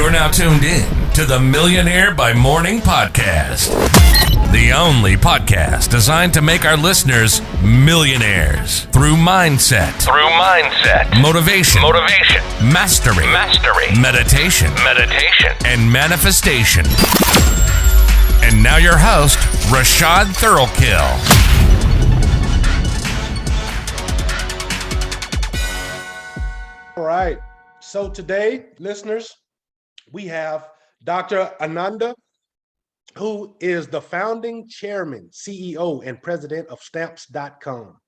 You're now tuned in to the Millionaire by Morning podcast, the only podcast designed to make our listeners millionaires through mindset, motivation, mastery, meditation, and manifestation. And now your host, Rashad Thurlkill. All right. So today, listeners, we have Dr. Ananda, who is the founding chairman, CEO, and president of Stamps.com.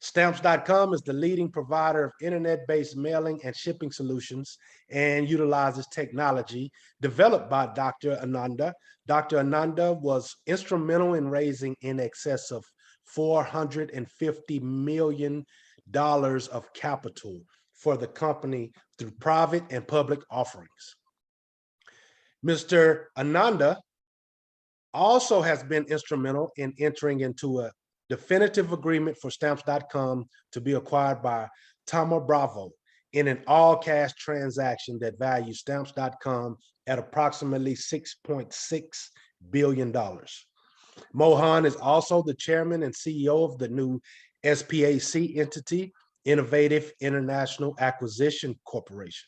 Stamps.com is the leading provider of internet-based mailing and shipping solutions and utilizes technology developed by Dr. Ananda. Dr. Ananda was instrumental in raising in excess of $450 million of capital for the company through private and public offerings. Mr. Ananda also has been instrumental in entering into a definitive agreement for Stamps.com to be acquired by Thoma Bravo in an all-cash transaction that values Stamps.com at approximately $6.6 billion. Mohan is also the chairman and CEO of the new SPAC entity, Innovative International Acquisition Corporation,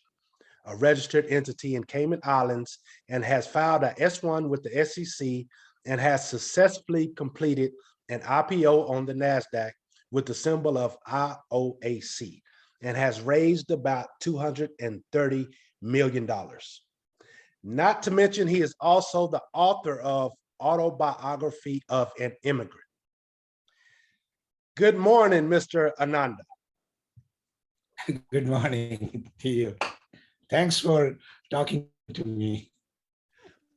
a registered entity in Cayman Islands, and has filed a S-1 with the SEC and has successfully completed an IPO on the NASDAQ with the symbol of IOAC and has raised about $230 million. Not to mention, he is also the author of Autobiography of an Immigrant. Good morning, Mr. Ananda. Good morning to you. Thanks for talking to me.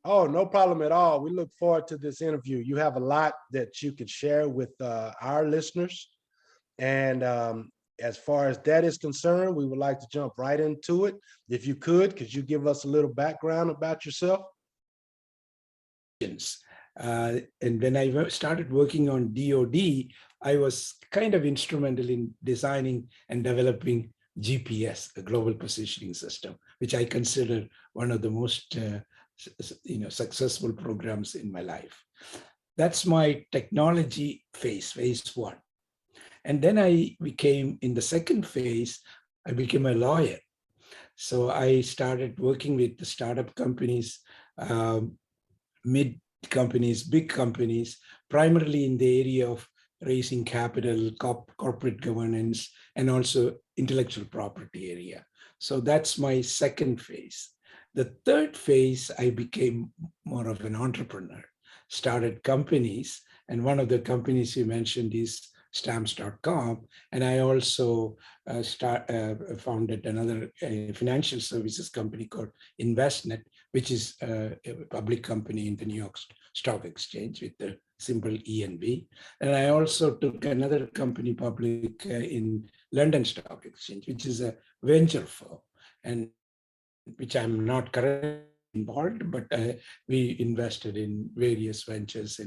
Oh, no problem at all. We look forward to this interview. You have a lot that you could share with our listeners. And as far as that is concerned, we would like to jump right into it. If you could you give us a little background about yourself? And when I started working on DoD, I was kind of instrumental in designing and developing GPS, a global positioning system, which I consider one of the most successful programs in my life. That's my technology phase one. And then in the second phase, I became a lawyer. So I started working with the startup companies, mid companies, big companies, primarily in the area of raising capital, corporate governance, and also intellectual property area. So that's my second phase. The third phase, I became more of an entrepreneur, started companies, and one of the companies you mentioned is Stamps.com, and I also founded another financial services company called Investnet, which is a public company in the New York Stock Exchange with the symbol ENB. And I also took another company public in London Stock Exchange, which is a venture firm, and which I'm not currently involved, but we invested in various ventures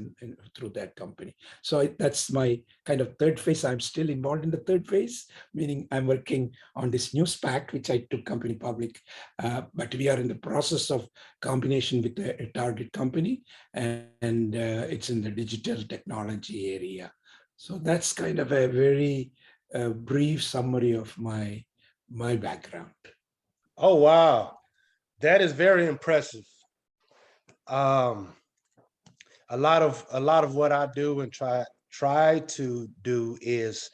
through that company. So that's my kind of third phase. I'm still involved in the third phase, meaning I'm working on this new SPAC, which I took company public, but we are in the process of combination with a target company, and it's in the digital technology area. So that's kind of a very brief summary of my background. Oh, wow. That is very impressive. A lot of what I do and try to do is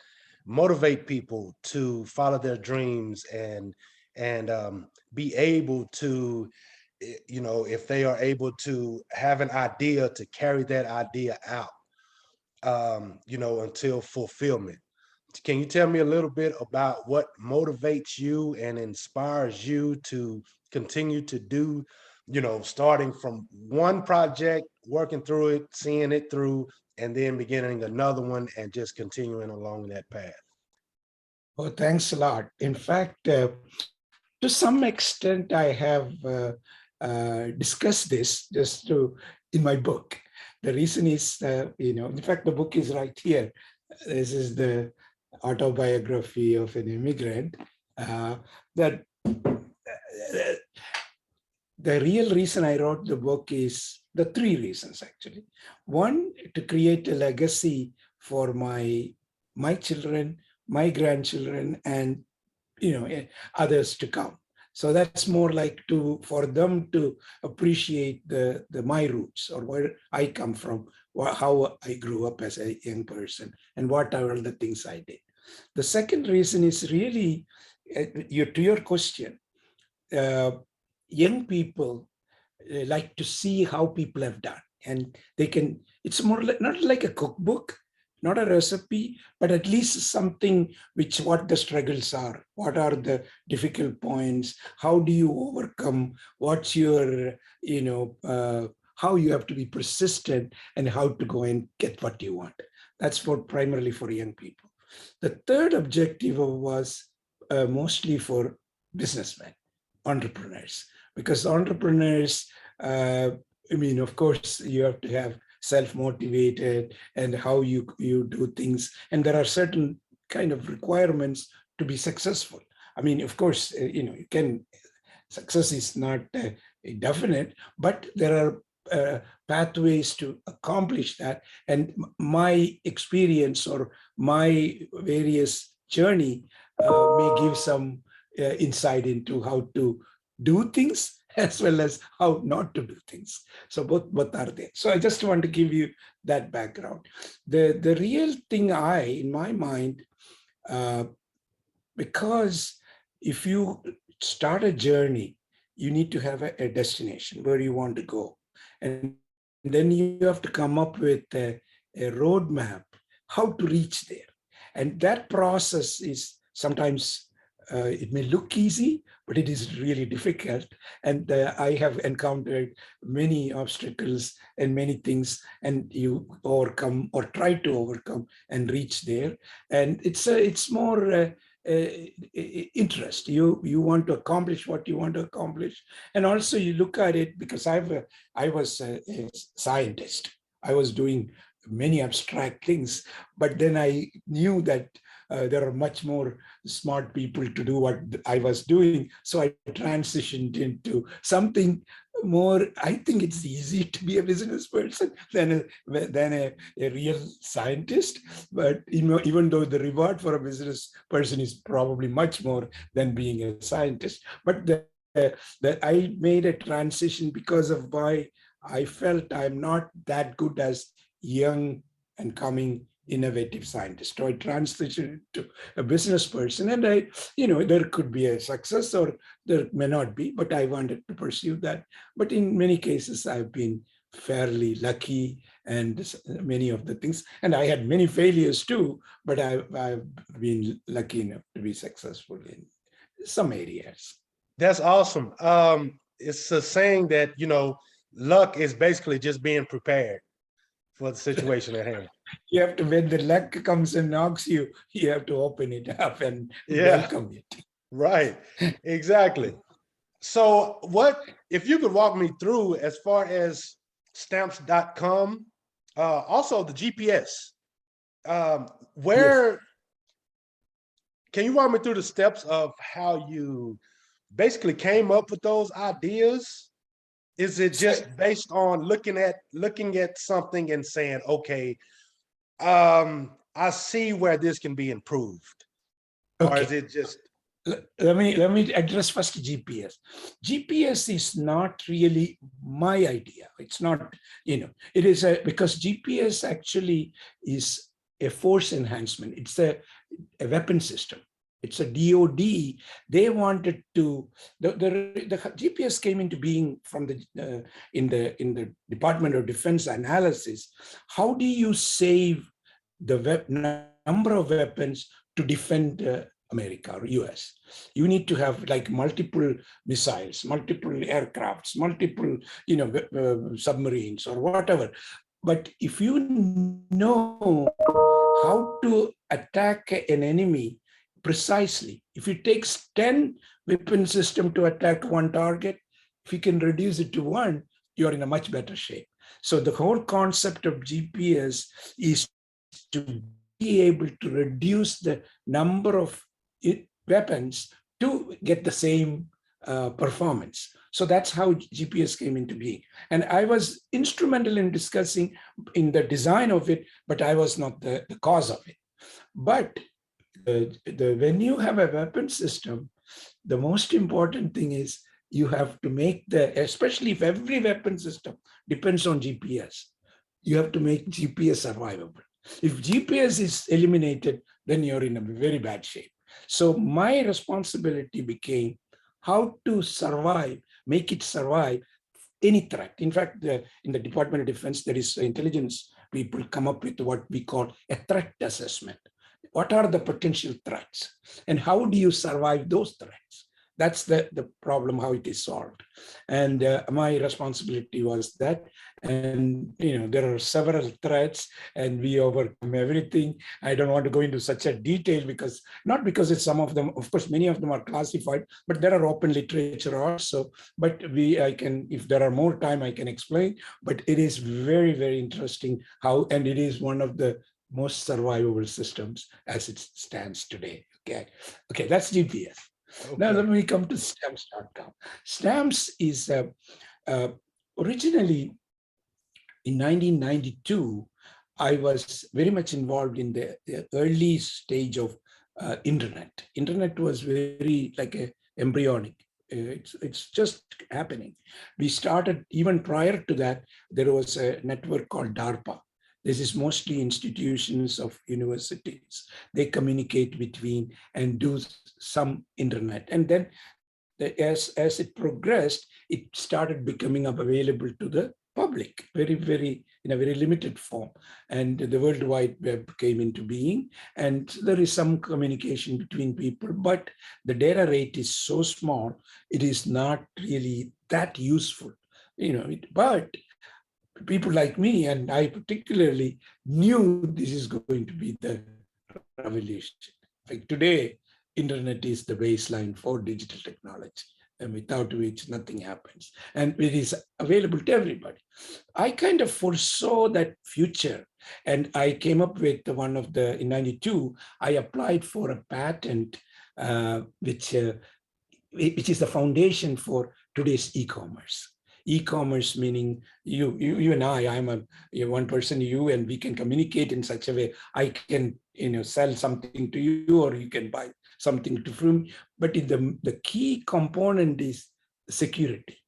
motivate people to follow their dreams and be able to, if they are able to have an idea, to carry that idea out, until fulfillment. Can you tell me a little bit about what motivates you and inspires you to continue to do, starting from one project, working through it, seeing it through, and then beginning another one and just continuing along that path? Oh, thanks a lot. In fact, to some extent, I have discussed this in my book. The reason is, in fact, the book is right here. This is the Autobiography of an Immigrant. That the real reason I wrote the book is the three reasons, actually. One, to create a legacy for my children, my grandchildren, and others to come. So that's more like for them to appreciate the my roots, or where I come from, how I grew up as a young person, and what are all the things I did. The second reason is really to your question. Young people like to see how people have done, and it's more like, not like a cookbook, not a recipe, but at least something what the struggles are, what are the difficult points, how do you overcome, what's your, how you have to be persistent, and how to go and get what you want. That's primarily for young people. The third objective was mostly for businessmen, entrepreneurs, because entrepreneurs, of course, you have to have self-motivated and how you do things. And there are certain kind of requirements to be successful. Of course, success is not definite, but there are pathways to accomplish that. And my experience or my various journey may give some insight into how to do things as well as how not to do things. So both are there. So I just want to give you that background. The real thing in my mind, because if you start a journey, you need to have a destination where you want to go. And then you have to come up with a roadmap, how to reach there. And that process is sometimes, it may look easy, but it is really difficult. And I have encountered many obstacles and many things, and you overcome or try to overcome and reach there. And it's more interest. You want to accomplish what you want to accomplish. And also you look at it, because I was a scientist. I was doing many abstract things, but then I knew that there are much more smart people to do what I was doing. So I transitioned into something more. I think it's easy to be a business person than a real scientist. But even though the reward for a business person is probably much more than being a scientist, but that I made a transition because of why I felt I'm not that good as young and coming innovative scientist. So I transitioned to a business person, and there could be a success or there may not be, but I wanted to pursue that. But in many cases, I've been fairly lucky, and many of the things, and I had many failures too, but I've been lucky enough to be successful in some areas. That's awesome. It's a saying that, luck is basically just being prepared for the situation at hand. You have to, when the luck comes and knocks you, you have to open it up and welcome it. Right, exactly. So if you could walk me through as far as stamps.com, also the GPS, can you walk me through the steps of how you basically came up with those ideas? Is it just based on looking at something and saying, okay, I see where this can be improved? Okay. Or is it just... Let me address first GPS. GPS is not really my idea. It's not, it is because GPS actually is a force enhancement. It's a weapon system. It's a DOD. They wanted to, the GPS came into being from in the Department of Defense analysis. How do you save the number of weapons to defend America or US? You need to have like multiple missiles, multiple aircrafts, multiple, submarines or whatever. But if you know how to attack an enemy precisely, if it takes 10 weapon system to attack one target, if you can reduce it to one, you're in a much better shape. So the whole concept of GPS is to be able to reduce the number of weapons to get the same performance. So that's how GPS came into being. And I was instrumental in discussing in the design of it, but I was not the cause of it. But when you have a weapon system, the most important thing is you have to make especially if every weapon system depends on GPS, you have to make GPS survivable. If GPS is eliminated, then you're in a very bad shape. So my responsibility became how to survive, make it survive any threat. In fact, in the Department of Defense, there is intelligence people come up with what we call a threat assessment. What are the potential threats? And how do you survive those threats? That's the problem, how it is solved. And my responsibility was that. And there are several threats and we overcome everything. I don't want to go into such a detail not because it's some of them, of course, many of them are classified, but there are open literature also. But I can, if there are more time, I can explain. But it is very, very interesting how, and it is one of the most survivable systems as it stands today. Okay, that's GPS. Okay. Now let me come to stamps.com. Stamps is originally in 1992, I was very much involved in the early stage of internet. Internet was very like embryonic. It's just happening. We started, even prior to that, there was a network called DARPA. This is mostly institutions of universities. They communicate between and do some internet. And then as it progressed, it started becoming available to the public, very, very, in a very limited form. And the World Wide Web came into being. And there is some communication between people, but the data rate is so small, it is not really that useful. But people like me, and I particularly knew this is going to be the revolution. Like today, internet is the baseline for digital technology, and without which nothing happens. And it is available to everybody. I kind of foresaw that future, and I came up with in 92, I applied for a patent, which is the foundation for today's e-commerce. E-commerce meaning you and I'm one person, you, and we can communicate in such a way. I can sell something to you, or you can buy something from me. But the key component is security.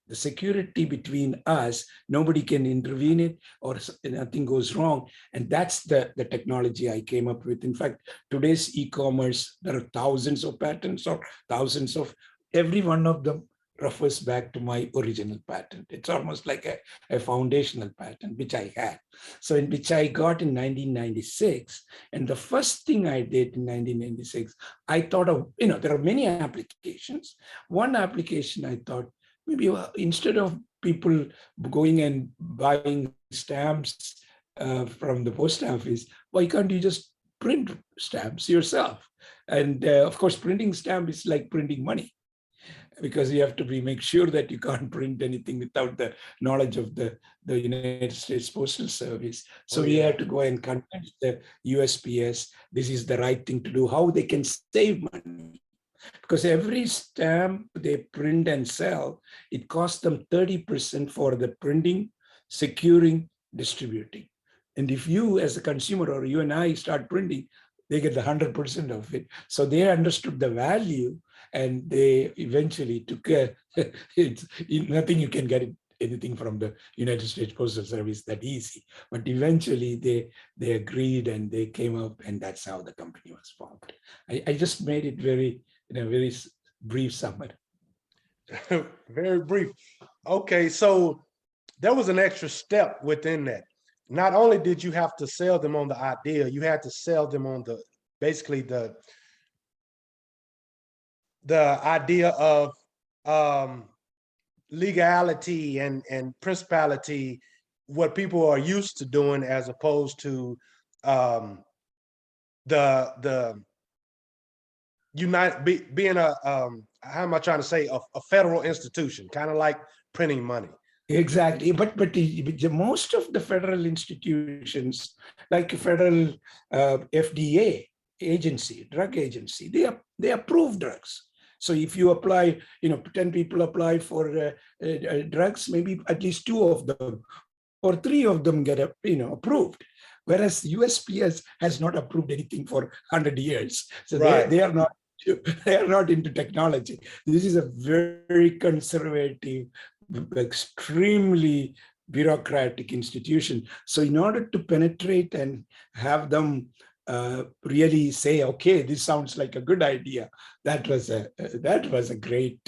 The security between us, nobody can intervene it, or nothing goes wrong. And that's the technology I came up with. In fact, today's e-commerce, there are thousands of patents, or thousands of, every one of them refers back to my original patent. It's almost like a foundational patent, which I had. So in which I got in 1996. And the first thing I did in 1996, I thought of, there are many applications. One application I thought, maybe instead of people going and buying stamps from the post office, why can't you just print stamps yourself? And of course, printing stamp is like printing money, because you have to make sure that you can't print anything without the knowledge of the United States Postal Service. So we have to go and convince the USPS this is the right thing to do, how they can save money. Because every stamp they print and sell, it costs them 30% for the printing, securing, distributing. And if you as a consumer, or you and I start printing, they get the 100% of it. So they understood the value, and they eventually took it's nothing you can get anything from the United States Postal Service that easy. But eventually they agreed, and they came up, and that's how the company was formed. I just made it very, very brief summary. Very brief. Okay, so there was an extra step within that. Not only did you have to sell them on the idea, you had to sell them on basically the idea of legality and principality, what people are used to doing, as opposed to the being a how am I trying to say, a federal institution, kind of like printing money. Exactly, but most of the federal institutions, like federal FDA agency, drug agency, they approve drugs. So if you apply, 10 people apply for drugs, maybe at least 2 of them or 3 of them get approved. Whereas USPS has not approved anything for 100 years. So Right. they are not into technology. This is a very conservative, extremely bureaucratic institution. So in order to penetrate and have them really say, okay, this sounds like a good idea, that was a great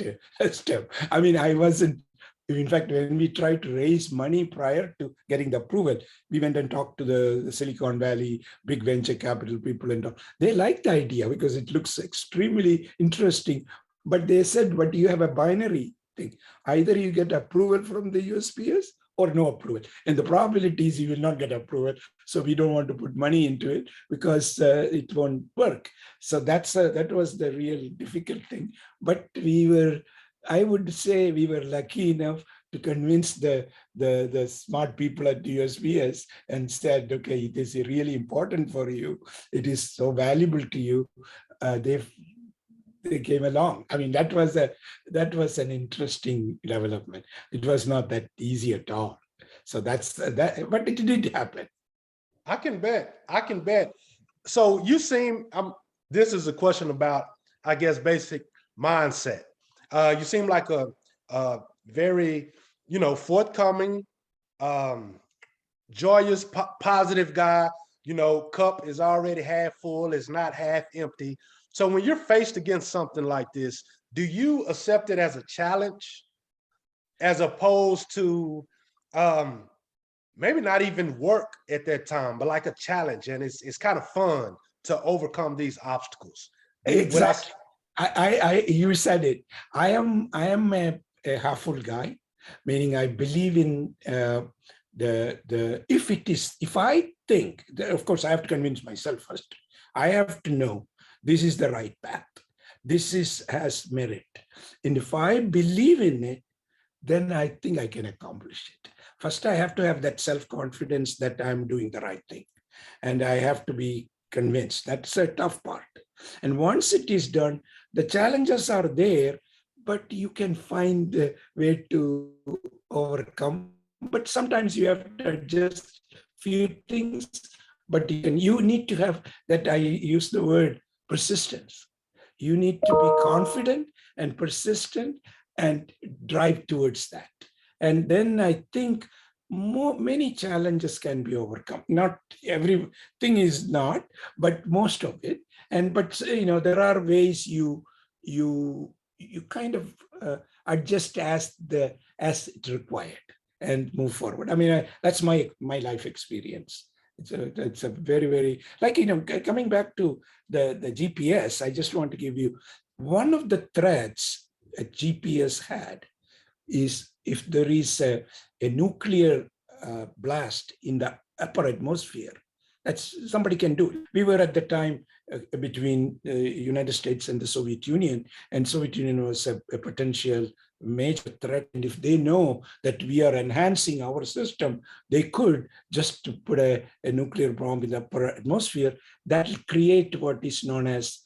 step. I mean, I wasn't. In fact, when we tried to raise money prior to getting the approval, we went and talked to the Silicon Valley big venture capital people, and they liked the idea because it looks extremely interesting. But they said, but you have a binary thing. Either you get approval from the USPS or no approval. And the probability is you will not get approval. So we don't want to put money into it because it won't work. So that was the real difficult thing. But I would say we were lucky enough to convince the smart people at the USPS and said, okay, it is really important for you. It is so valuable to you. They came along. I mean, that was an interesting development. It was not that easy at all. So that's that, but it did happen. I can bet. So you seem, this is a question about, I guess, basic mindset. You seem like a very, forthcoming, joyous, positive guy. Cup is already half full, it's not half empty. So when you're faced against something like this, do you accept it as a challenge as opposed to maybe not even work at that time, but like a challenge, and it's kind of fun to overcome these obstacles? Exactly. You said it. I am a half full guy, meaning I believe in if I think, of course, I have to convince myself first. I have to know this is the right path. This has merit. And if I believe in it, then I think I can accomplish it. First, I have to have that self-confidence that I'm doing the right thing. And I have to be convinced. That's a tough part. And once it is done, the challenges are there, but you can find a way to overcome. But sometimes you have to adjust few things, but you need to have that. I use the word persistence. You need to be confident and persistent and drive towards that. And then I think many challenges can be overcome. Not everything is not, but most of it. But there are ways you kind of adjust as it required and move forward. I mean, that's my life experience. It's a very, very, like, coming back to the GPS, I just want to give you one of the threats a GPS had is if there is a nuclear blast in the upper atmosphere, that's somebody can do. We were at the time between the United States and the Soviet Union, and Soviet Union was a potential major threat. And if they know that we are enhancing our system, they could just put a nuclear bomb in the upper atmosphere that will create what is known as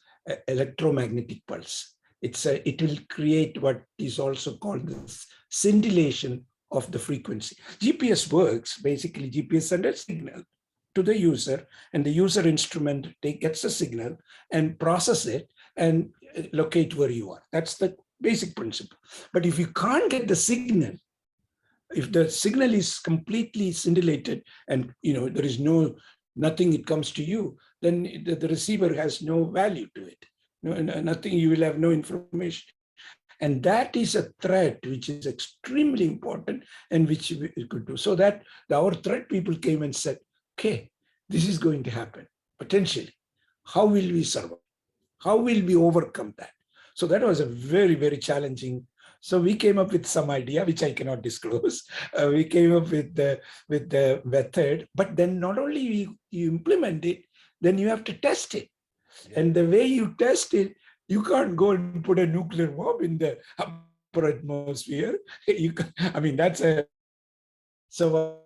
electromagnetic pulse. It will create what is also called the scintillation of the frequency. GPS works, basically GPS sends a signal to the user, and the user instrument gets a signal and process it and locate where you are. That's the basic principle. But if you can't get the signal, if the signal is completely scintillated and there is nothing, it comes to you, then the receiver has no value to it. Nothing, you will have no information. And that is a threat which is extremely important and which we could do. So that our threat people came and said, okay, this is going to happen, potentially. How will we survive? How will we overcome that? So that was a very, very challenging. So we came up with some idea, which I cannot disclose. We came up with the method, but then not only you implement it, then you have to test it. Yeah. And the way you test it, you can't go and put a nuclear bomb in the upper atmosphere. So what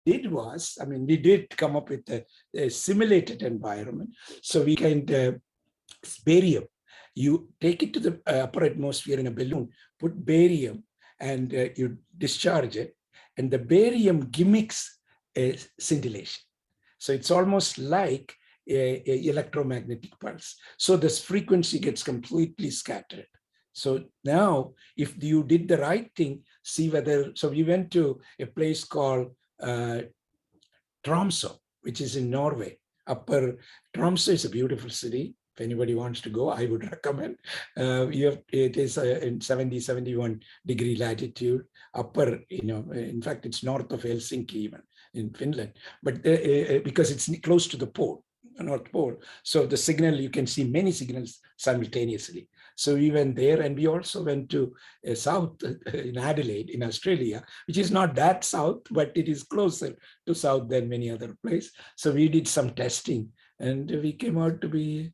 we did was, we did come up with a simulated environment. So we can barium. You take it to the upper atmosphere in a balloon, put barium, and you discharge it, and the barium gimmicks a scintillation. So it's almost like a electromagnetic pulse. So this frequency gets completely scattered. So now, if you did the right thing, see whether, so we went to a place called Tromsø, which is in Norway. Tromsø is a beautiful city. If anybody wants to go, I would recommend. It is in 70, 71 degree latitude, in fact, it's north of Helsinki even in Finland, but because it's close to the pole, North Pole. So the signal, you can see many signals simultaneously. So we went there, and we also went to south in Adelaide in Australia, which is not that south, but it is closer to south than many other places. So we did some testing, and we came out to be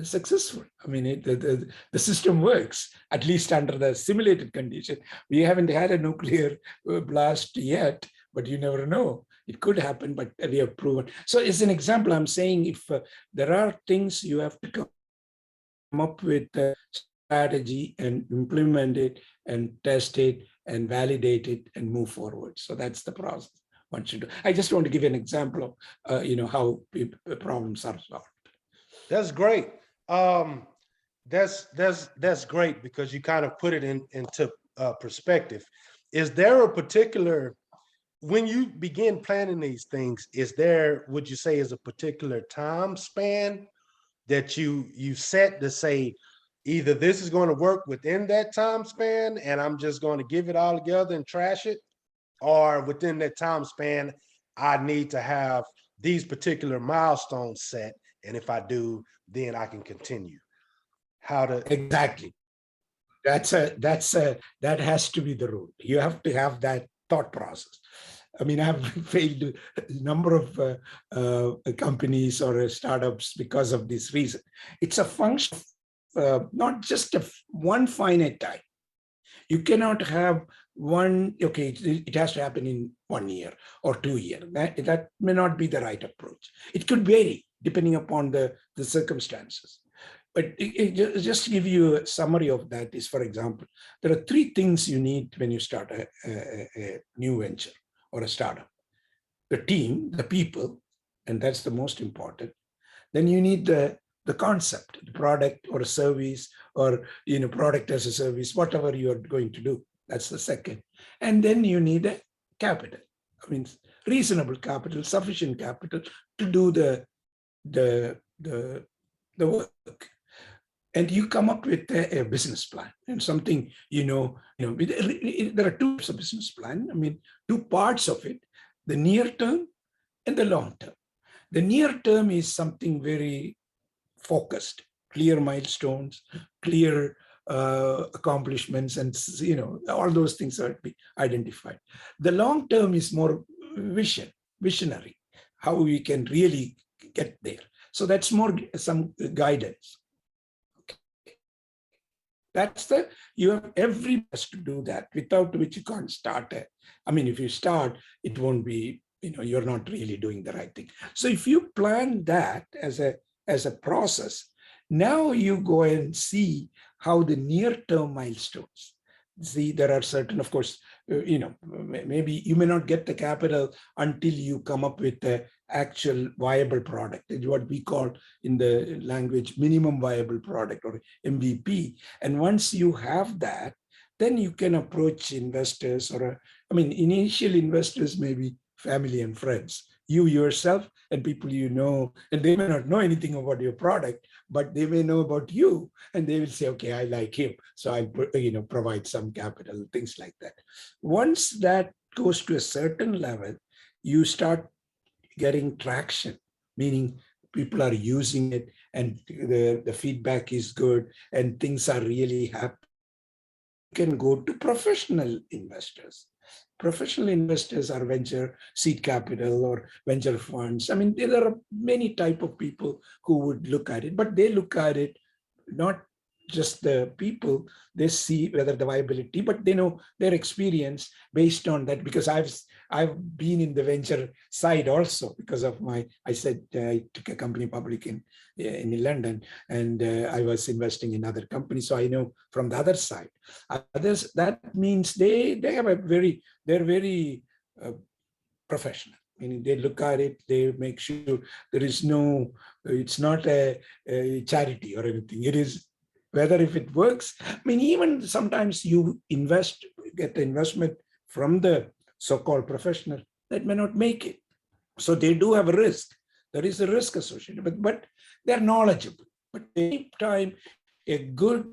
successful. I mean, the system works, at least under the simulated condition. We haven't had a nuclear blast yet, but you never know. It could happen, but we have proven. So as an example, I'm saying if there are things you have to come up with a strategy and implement it and test it and validate it and move forward. So that's the process one should do. I just want to give you an example of how problems are solved. That's great. That's great because you kind of put it into perspective. Is there a particular, when you begin planning these things, would you say is a particular time span that you set to say, either this is going to work within that time span and I'm just going to give it all together and trash it, or within that time span, I need to have these particular milestones set, and if I do, then I can continue? Exactly. That has to be the rule. You have to have that thought process. I mean, I've failed a number of companies or startups because of this reason. It's a function of not just one finite time. You cannot have one, okay, it has to happen in 1 year or 2 years. That may not be the right approach. It could vary depending upon the circumstances. But just to give you a summary of that is, for example, there are 3 things you need when you start a new venture or a startup: the team, the people, and that's the most important. Then you need the concept, the product or a service, or product as a service, whatever you are going to do. That's the second. And then you need a capital. I mean, reasonable capital, sufficient capital to do the work. And you come up with a business plan and something, there are 2 types of business plan. I mean, 2 parts of it: the near term and the long term. The near term is something very focused, clear milestones, clear accomplishments, and all those things are to be identified. The long term is more visionary, how we can really get there. So that's more some guidance. You have every best to do that, without which you can't start it. I mean, if you start, it won't be, you're not really doing the right thing. So if you plan that as a process, now you go and see how the near-term milestones. See, there are certain, of course, maybe you may not get the capital until you come up with the actual viable product. It's what we call in the language minimum viable product, or MVP. And once you have that, then you can approach investors, initial investors may be family and friends, you yourself and people and they may not know anything about your product, but they may know about you, and they will say, okay, I like him, so I'll provide some capital, things like that. Once that goes to a certain level, you start getting traction, meaning people are using it and the feedback is good and things are really happy. You can go to professional investors. Professional investors are venture seed capital or venture funds. I mean, there are many types of people who would look at it, but they look at it not just the people, they see whether the viability, but they know their experience based on that, because I've been in the venture side also because of I said I took a company public in London, and I was investing in other companies, so I know from the other side. Others, that means they're very professional. Meaning they look at it, they make sure there is no, it's not a charity or anything. It is whether if it works. I mean, even sometimes you get the investment from the so-called professional that may not make it. So they do have a risk. There is a risk associated, but they're knowledgeable. But any time a good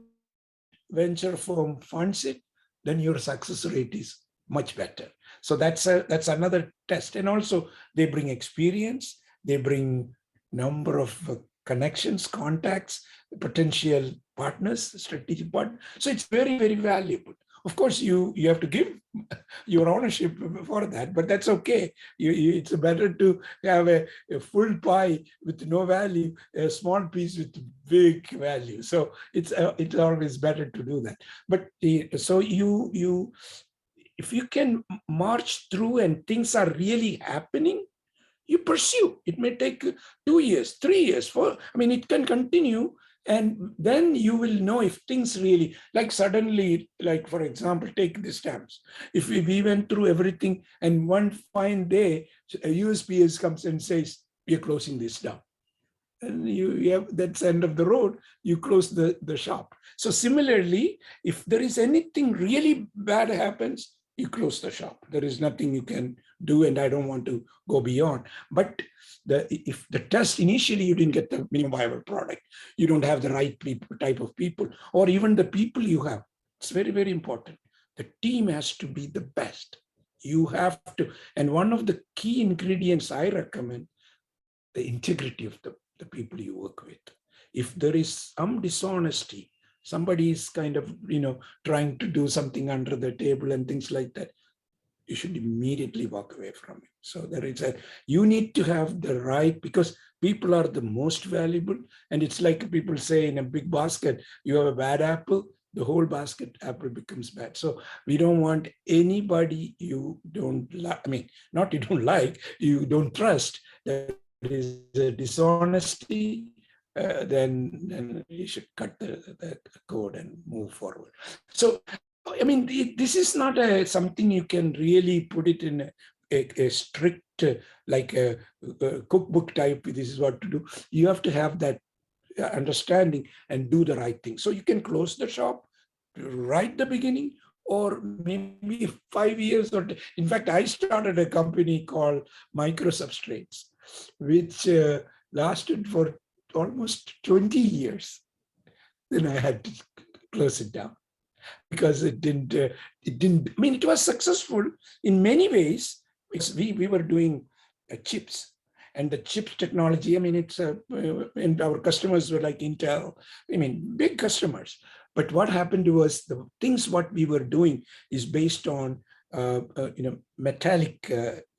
venture firm funds it, then your success rate is much better. So that's another test. And also they bring experience, they bring number of connections, contacts, potential partners, strategic partners. So it's very, very valuable. Of course, you have to give your ownership for that, but that's okay. It's better to have a full pie with no value, a small piece with big value. So it's always better to do that. But so if you can march through and things are really happening, you pursue. It may take 2 years, 3 years, 4. I mean, it can continue. And then you will know if things really, like suddenly, like for example, take the stamps. If we went through everything and one fine day, a USPS comes and says, we are closing this down. And you have, that's the end of the road, you close the shop. So similarly, if there is anything really bad happens, you close the shop. There is nothing you can do, and I don't want to go beyond. But if the test initially you didn't get the minimum viable product, you don't have the right type of people, or even the people you have, it's very, very important. The team has to be the best. You have to, and one of the key ingredients I recommend, the integrity of the people you work with. If there is some dishonesty, somebody is kind of, trying to do something under the table and things like that, you should immediately walk away from it. So there is you need to have the right, because people are the most valuable. And it's like people say in a big basket, you have a bad apple, the whole basket apple becomes bad. So we don't want anybody you don't like, I mean, not you don't like, you don't trust. There is a dishonesty, then you should cut the code and move forward. So, I mean, this is not something you can really put it in a strict, like a cookbook type, this is what to do. You have to have that understanding and do the right thing. So you can close the shop right at the beginning, or maybe 5 years. Or in fact, I started a company called Microsubstrates, which lasted for almost 20 years. Then I had to close it down because it didn't, I mean, it was successful in many ways because we were doing chips, and the chips technology, I mean, it's, and our customers were like Intel, I mean, big customers. But what happened was the things what we were doing is based on, metallic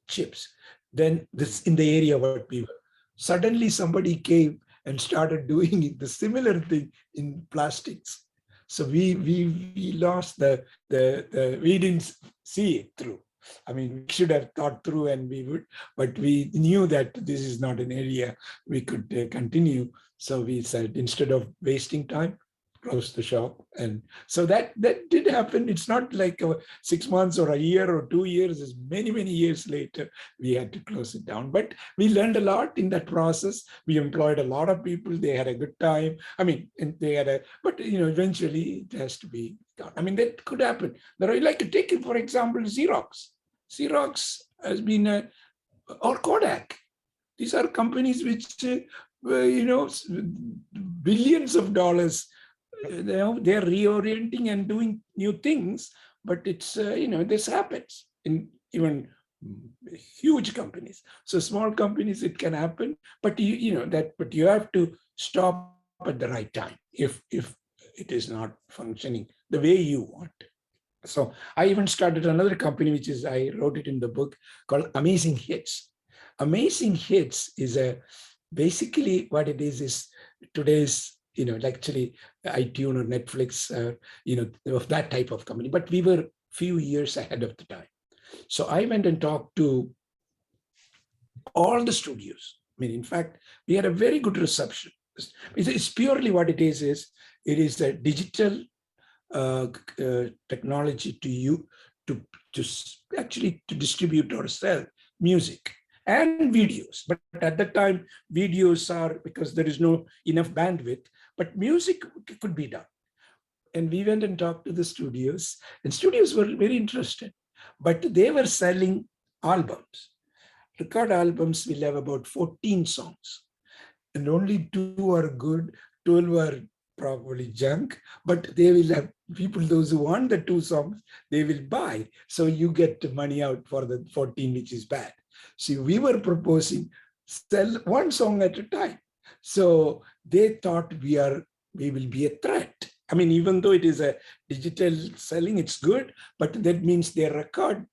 chips. Then this in the area what we were. Suddenly somebody came and started doing the similar thing in plastics. So we lost we didn't see it through. I mean, we should have thought through, and we would, but we knew that this is not an area we could continue. So we said, instead of wasting time, close the shop. And so that did happen. It's not like 6 months or a year or 2 years. It's many, many years later, we had to close it down. But we learned a lot in that process. We employed a lot of people. They had a good time. I mean, and they had but eventually it has to be done. I mean, that could happen. There are, like, take it, for example, Xerox. Xerox has been, or Kodak. These are companies which, billions of dollars. They're reorienting and doing new things, but it's, this happens in even huge companies. So small companies, it can happen, but but you have to stop at the right time if it is not functioning the way you want. So I even started another company, which is, I wrote it in the book, called Amazing Hits. Amazing Hits is basically what it is today's like actually iTunes or Netflix, of that type of company. But we were few years ahead of the time. So I went and talked to all the studios. I mean, in fact, we had a very good reception. It's purely what it is it is a digital technology to actually to distribute or sell music and videos. But at that time, videos are, because there is no enough bandwidth, but music could be done. And we went and talked to the studios, and studios were very interested, but they were selling albums. Record albums will have about 14 songs, and only 2 are good, 12 are probably junk, but they will have people, those who want the 2 songs, they will buy. So you get money out for the 14, which is bad. See, we were proposing sell 1 song at a time. So they thought we will be a threat. I mean, even though it is a digital selling, it's good, but that means their record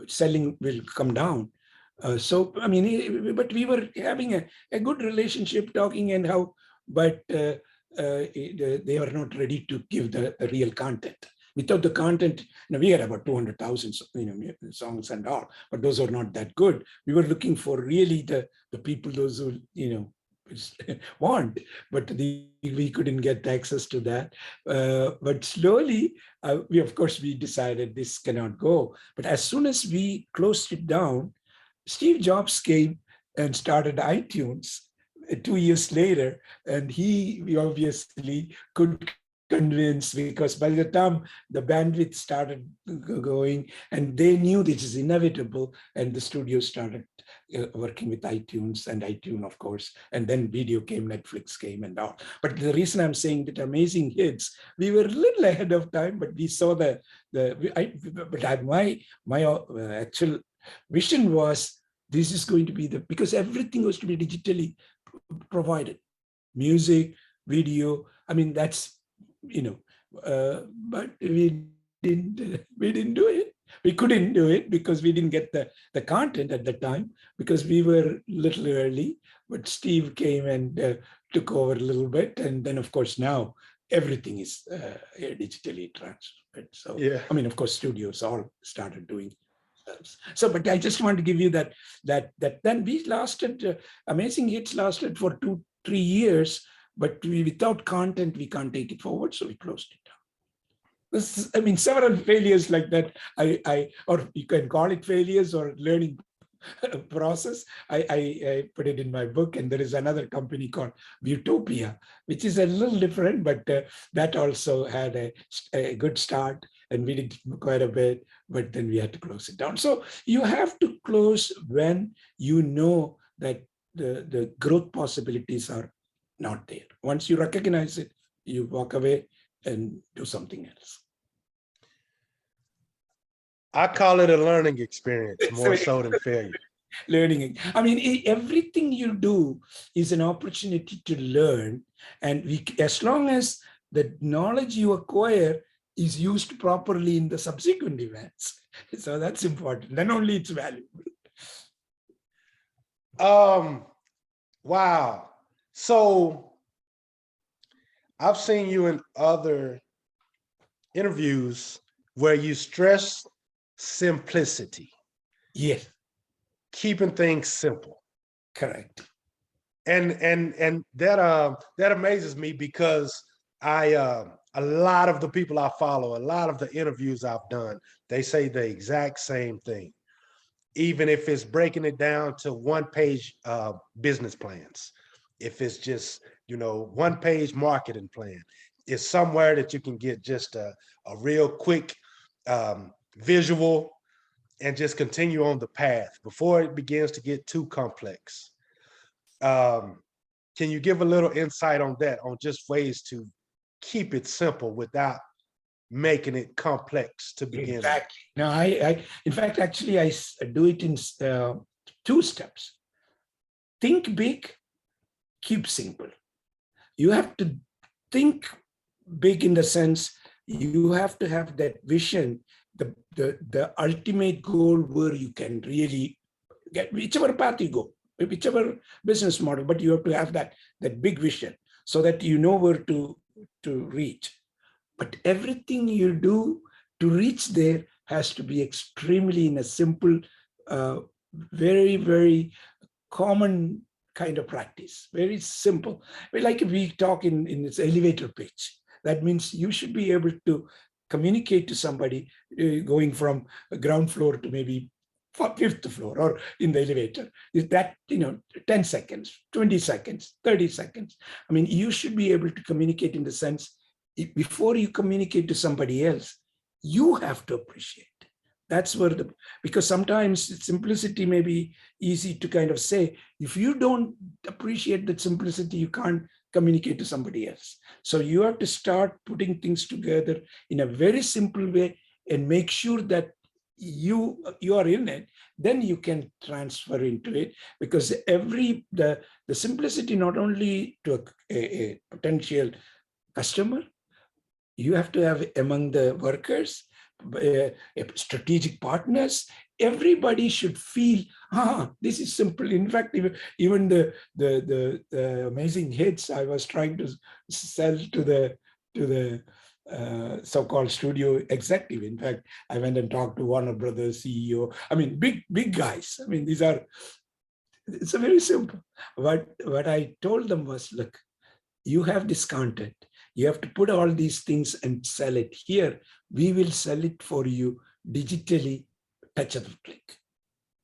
selling will come down. So, I mean, but we were having a good relationship talking and how, but they were not ready to give the real content. Without the content, we had about 200,000 songs and all, but those are not that good. We were looking for really the people, those who want, but we couldn't get access to that. But slowly, we decided this cannot go. But as soon as we closed it down, Steve Jobs came and started iTunes 2 years later, and we obviously could convince, because by the time the bandwidth started going and they knew this is inevitable, and the studio started working with iTunes, of course, and then video came, Netflix came and all. But the reason I'm saying that amazing hits, we were a little ahead of time, but we saw my actual vision was this is going to be because everything was to be digitally provided, music, video. I mean, that's, but we didn't do it. We couldn't do it because we didn't get the content at the time, because we were a little early, but Steve came and took over a little bit. And then, of course, now everything is digitally transferred. So, yeah. I mean, of course, studios all started doing. So, but I just want to give you that then we lasted, Amazing Hits lasted for 2-3 years, but without content, we can't take it forward. So we closed it down. Several failures like that, or you can call it failures or learning process. I put it in my book, and there is another company called Utopia, which is a little different, but that also had a good start, and we did quite a bit, but then we had to close it down. So you have to close when you know that the growth possibilities are not there. Once you recognize it, you walk away and do something else. I call it a learning experience more so than failure. Learning. I mean, everything you do is an opportunity to learn. And as long as the knowledge you acquire is used properly in the subsequent events. So that's important. Then only it's valuable. Wow. So I've seen you in other interviews where you stress simplicity. Yes. Keeping things simple. Correct. And that amazes me, because a lot of the people I follow, a lot of the interviews I've done, they say the exact same thing. Even if it's breaking it down to 1-page business plans, if it's just 1-page marketing plan, it's somewhere that you can get just a real quick visual and just continue on the path before it begins to get too complex. Can you give a little insight on that, on just ways to keep it simple without making it complex to begin with? Exactly. No, in fact, actually, I do it in 2 steps. Think big, keep simple. You have to think big in the sense you have to have that vision, the ultimate goal where you can really get whichever path you go, whichever business model, but you have to have that big vision. so that you know where to reach. But everything you do to reach there has to be extremely in a simple, very, very common kind of practice, very simple. Like if we talk in this elevator pitch, that means you should be able to communicate to somebody going from ground floor to maybe fifth floor or in the elevator. Is that, 10 seconds, 20 seconds, 30 seconds. I mean, you should be able to communicate in the sense, before you communicate to somebody else, you have to appreciate. That's where because sometimes simplicity may be easy to kind of say. If you don't appreciate that simplicity, you can't communicate to somebody else. So you have to start putting things together in a very simple way and make sure that you are in it. Then you can transfer into it, because the simplicity not only to a potential customer, you have to have among the workers, strategic partners. Everybody should feel, this is simple. In fact, even the amazing hits I was trying to sell to the so-called studio executive. In fact, I went and talked to Warner Brothers CEO. I mean, big guys. I mean, it's a very simple. What I told them was, look, you have this content. You have to put all these things and sell it here. We will sell it for you digitally, touch of a click.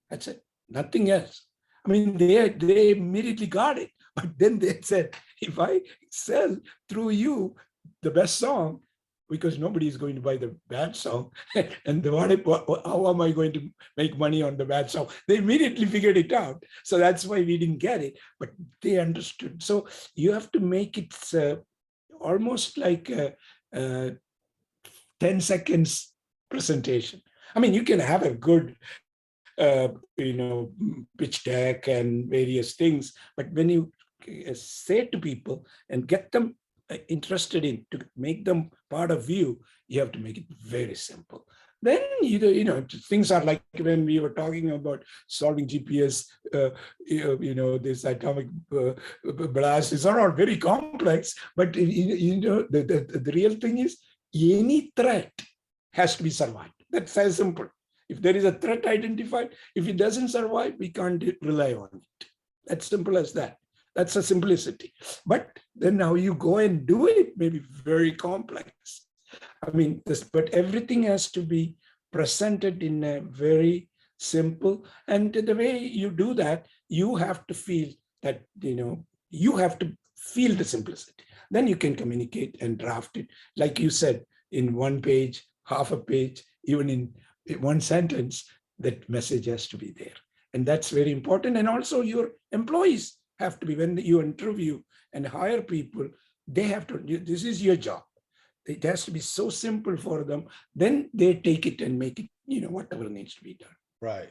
That's it, nothing else. I mean, they immediately got it. But then they said, if I sell through you the best song, because nobody is going to buy the bad song, and how am I going to make money on the bad song? They immediately figured it out. So that's why we didn't get it, but they understood. So you have to make it almost like a 10 seconds presentation. I mean, you can have a good, pitch deck and various things, but when you say to people and get them interested in, to make them part of you have to make it very simple. Then things are like when we were talking about solving GPS, this atomic blast, these are all very complex, but the real thing is any threat has to be survived. That's as simple. If there is a threat identified, if it doesn't survive, we can't rely on it. That's simple as that. That's a simplicity. But then how you go and do it may be very complex. I mean, but everything has to be presented in a very simple, and the way you do that, you have to feel that, you have to feel the simplicity. Then you can communicate and draft it. Like you said, in one page, half a page, even in one sentence, that message has to be there. And that's very important. And also your employees have to be, when you interview and hire people, they have to, this is your job. It has to be so simple for them. Then they take it and make it, whatever needs to be done. Right.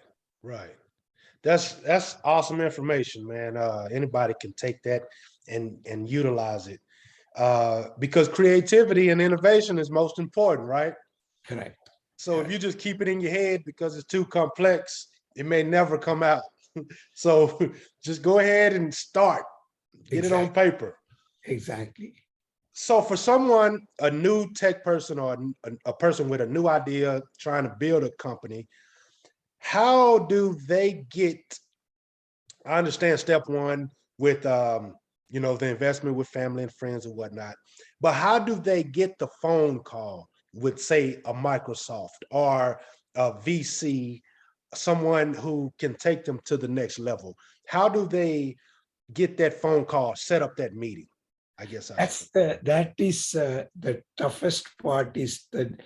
That's awesome information, man. Anybody can take that and utilize it, because creativity and innovation is most important, right? Correct. So if you just keep it in your head because it's too complex, it may never come out. So just go ahead and start. Get it on paper. Exactly. So for someone, a new tech person or a person with a new idea trying to build a company, how do they get, I understand step one with, the investment with family and friends and whatnot, but how do they get the phone call with, say, a Microsoft or a VC, someone who can take them to the next level? How do they get that phone call, set up that meeting? I guess that is the toughest part, is to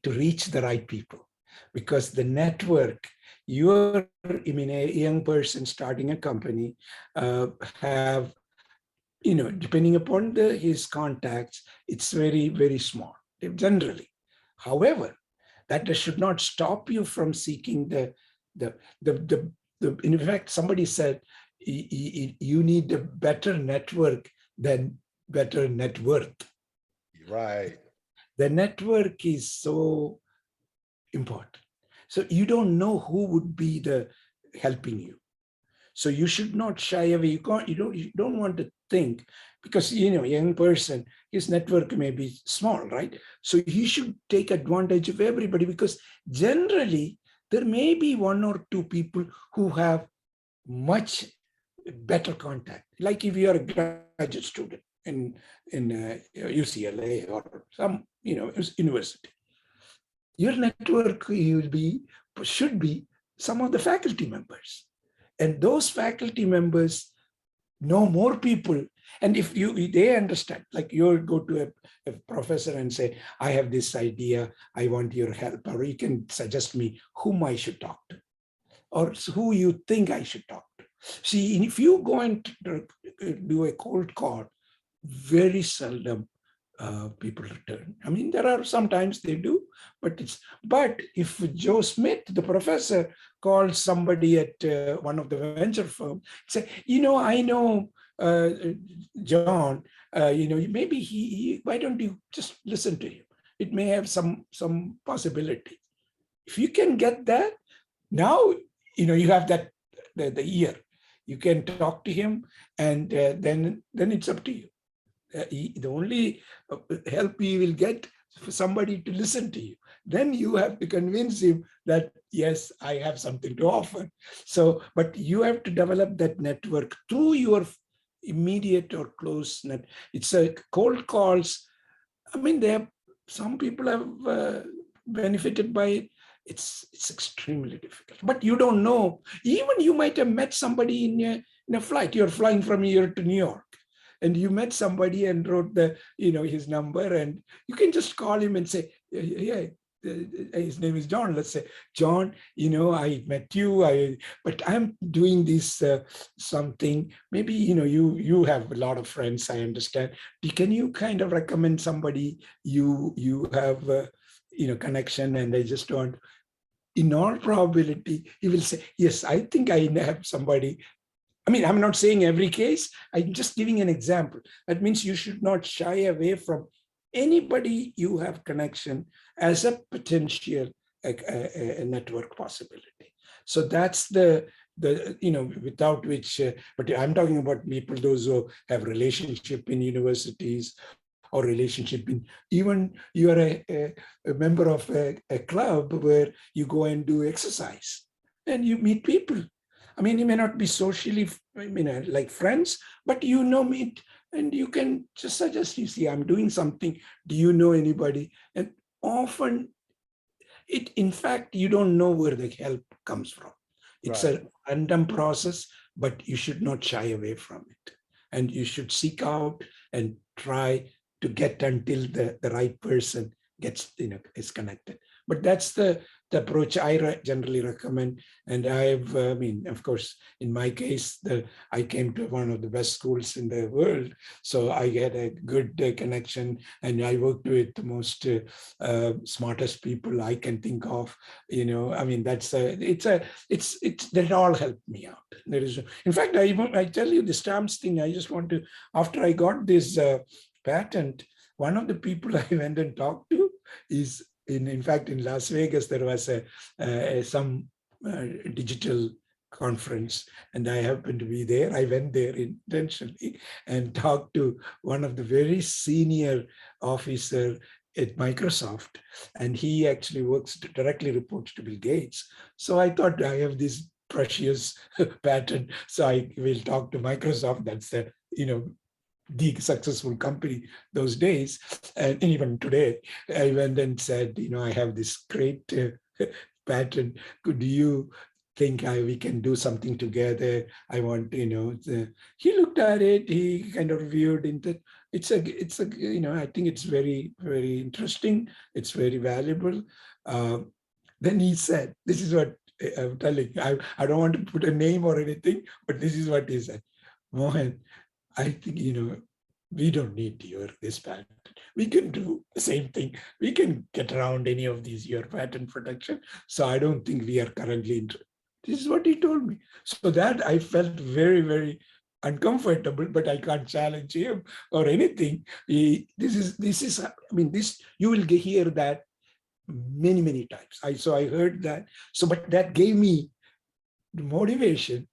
reach the right people, because the network, a young person starting a company have, depending upon his contacts, it's very, very small generally. However, that should not stop you from seeking in fact, somebody said you need a better network than better net worth. Right. The network is so important. So you don't know who would be helping you. So you should not shy away. You don't want to think, because young person, his network may be small, right? So he should take advantage of everybody, because generally there may be one or two people who have much better contact. Like if you are a graduate student in UCLA or some university, your network should be some of the faculty members, and those faculty members know more people. And if they understand, like you go to a professor and say, I have this idea, I want your help, or you can suggest me whom I should talk to, or who you think I should talk to. See, if you go and do a cold call, very seldom people return. I mean, there are sometimes they do, but if Joe Smith, the professor, calls somebody at one of the venture firms, say, I know John, maybe he why don't you just listen to him? It may have some possibility. If you can get that, now you have that the ear. You can talk to him, and then it's up to you. The only help you will get for somebody to listen to you. Then you have to convince him that, yes, I have something to offer. So, but you have to develop that network through your immediate or close net. It's a cold calls. I mean, some people have benefited by it. It's extremely difficult, but you don't know. Even you might have met somebody in a flight. You're flying from here to New York, and you met somebody and wrote his number, and you can just call him and say, yeah, his name is John. Let's say, John, I met you, but I'm doing this something. Maybe, you have a lot of friends, I understand. Can you kind of recommend somebody you have, connection, and I just want, in all probability, he will say, yes, I think I have somebody. I mean, I'm not saying every case, I'm just giving an example. That means you should not shy away from anybody you have connection as a potential a network possibility. So that's the without which, but I'm talking about people, those who have relationship in universities, or relationship in, even you are a member of a club where you go and do exercise and you meet people. I mean, you may not be socially, like friends, but meet, and you can just suggest, you see, I'm doing something. Do you know anybody? And often in fact, you don't know where the help comes from. It's a random process, but you should not shy away from it. And you should seek out and try to get until the right person gets, is connected. But that's the approach I generally recommend. And of course, in my case, I came to one of the best schools in the world. So I had a good connection, and I worked with the most smartest people I can think of. I mean, that all helped me out. There is, in fact, I tell you the stamps thing. I just want to, after I got this patent, one of the people I went and talked to is, in fact, in Las Vegas, there was some digital conference, and I happened to be there. I went there intentionally and talked to one of the very senior officer at Microsoft, and he actually directly reports to Bill Gates. So I thought, I have this precious patent, so I will talk to Microsoft. That's the the successful company those days. And even today, I went and said, I have this great patent. Could you think we can do something together? I want, he looked at it, he kind of reviewed it. It's a, I think it's very, very interesting. It's very valuable. Then he said, this is what I'm telling you. I don't want to put a name or anything, but this is what he said. Mohan, I think, we don't need this patent. We can do the same thing. We can get around any of these, your patent protection. So I don't think we are currently interested. This is what he told me. So that I felt very, very uncomfortable, but I can't challenge him or anything. This is, you will hear that many, many times. So I heard that. So, but that gave me the motivation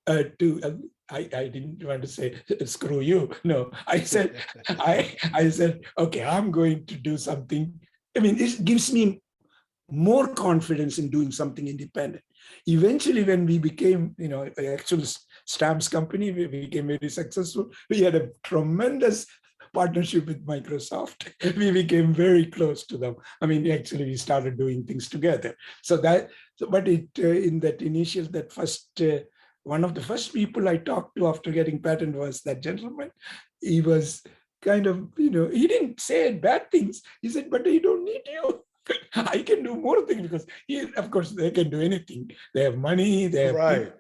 I didn't want to say screw you. No, I said I said okay, I'm going to do something. I mean, it gives me more confidence in doing something independent. Eventually, when we became, an actual stamps company, we became very successful. We had a tremendous partnership with Microsoft. We became very close to them. I mean, actually, we started doing things together. But in that initial, that first, one of the first people I talked to after getting patent was that gentleman. He was kind of, he didn't say bad things. He said, but you don't need you. I can do more things because, of course, they can do anything. They have money. They have right.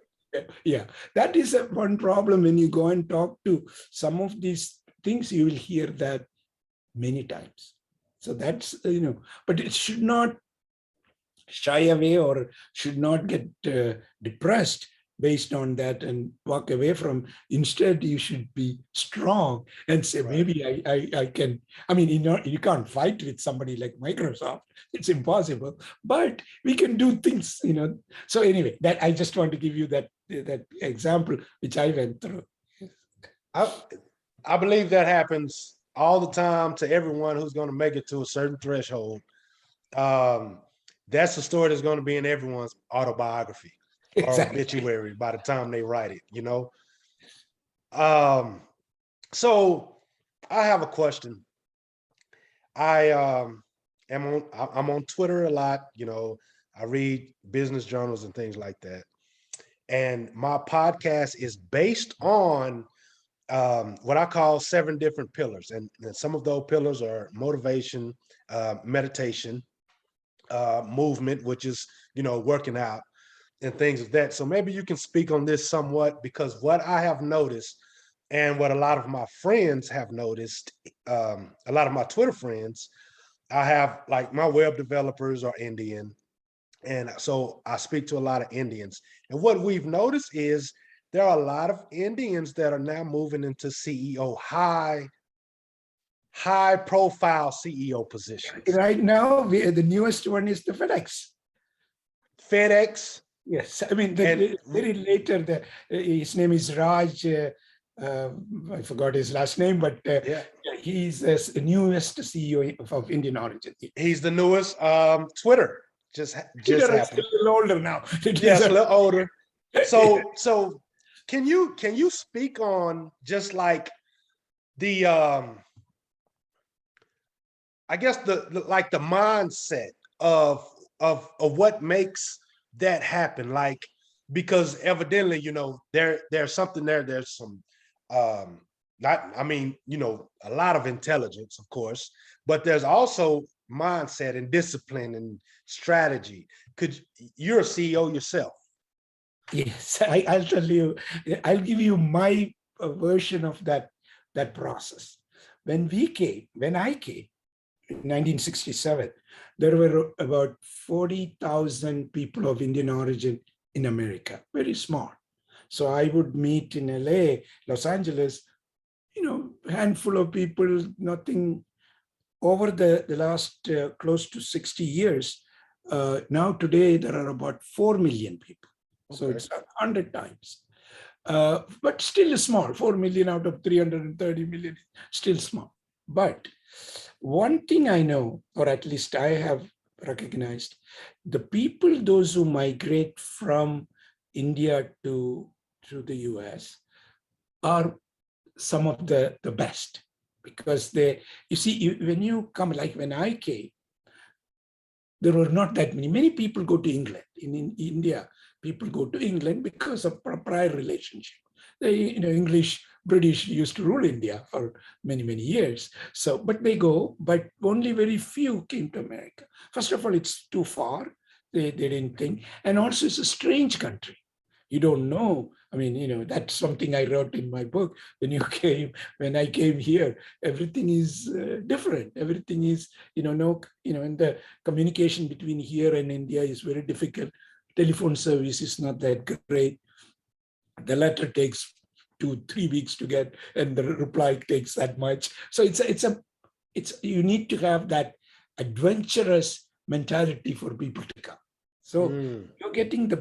Yeah, that is one problem when you go and talk to some of these things. You will hear that many times. So that's but it should not shy away or should not get depressed based on that and walk away from. Instead, you should be strong and say, Right. maybe I can. I mean, you can't fight with somebody like Microsoft. It's impossible, but we can do things, So anyway, that I just want to give you that example, which I went through. I believe that happens all the time to everyone who's going to make it to a certain threshold. That's the story that's going to be in everyone's autobiography. Or obituary by the time they write it, So I have a question. I'm on Twitter a lot, I read business journals and things like that. And my podcast is based on what I call 7 different pillars. And some of those pillars are motivation, meditation, movement, which is, working out, and things of that. So maybe you can speak on this somewhat, because what I have noticed and what a lot of my friends have noticed, a lot of my Twitter friends, I have, like, my web developers are Indian. And so I speak to a lot of Indians. And what we've noticed is there are a lot of Indians that are now moving into CEO, high profile CEO positions. Right now, the newest one is the FedEx. Yes, I mean, very later, his name is Raj. I forgot his last name, but he's the newest CEO of Indian origin. He's the newest. Twitter just Twitter happened. is a little older now. Yes, a little older. So can you speak on just like the I guess the mindset of what makes that happen, like, because evidently, there's something there. There's some, a lot of intelligence, of course, but there's also mindset and discipline and strategy. You're a CEO yourself? Yes, I'll tell you. I'll give you my version of that process. When I came in 1967. There were about 40,000 people of Indian origin in America, very small. So I would meet in LA, Los Angeles, handful of people, nothing. Over the last close to 60 years, now today there are about 4 million people. Okay. So it's 100 times. But still small, 4 million out of 330 million, still small. But one thing I know, or at least I have recognized, the people, those who migrate from India to the US are some of the best, because when you come, like when I came, there were not that many. Many people go to England. In India, people go to England because of prior relationship. English, British used to rule India for many, many years. So, but they go, but only very few came to America. First of all, it's too far. They didn't think. And also it's a strange country. You don't know. I mean, that's something I wrote in my book. When I came here, everything is different. Everything is, and the communication between here and India is very difficult. Telephone service is not that great. The letter takes 2-3 weeks to get, and the reply takes that much. So you need to have that adventurous mentality for people to come. So you're getting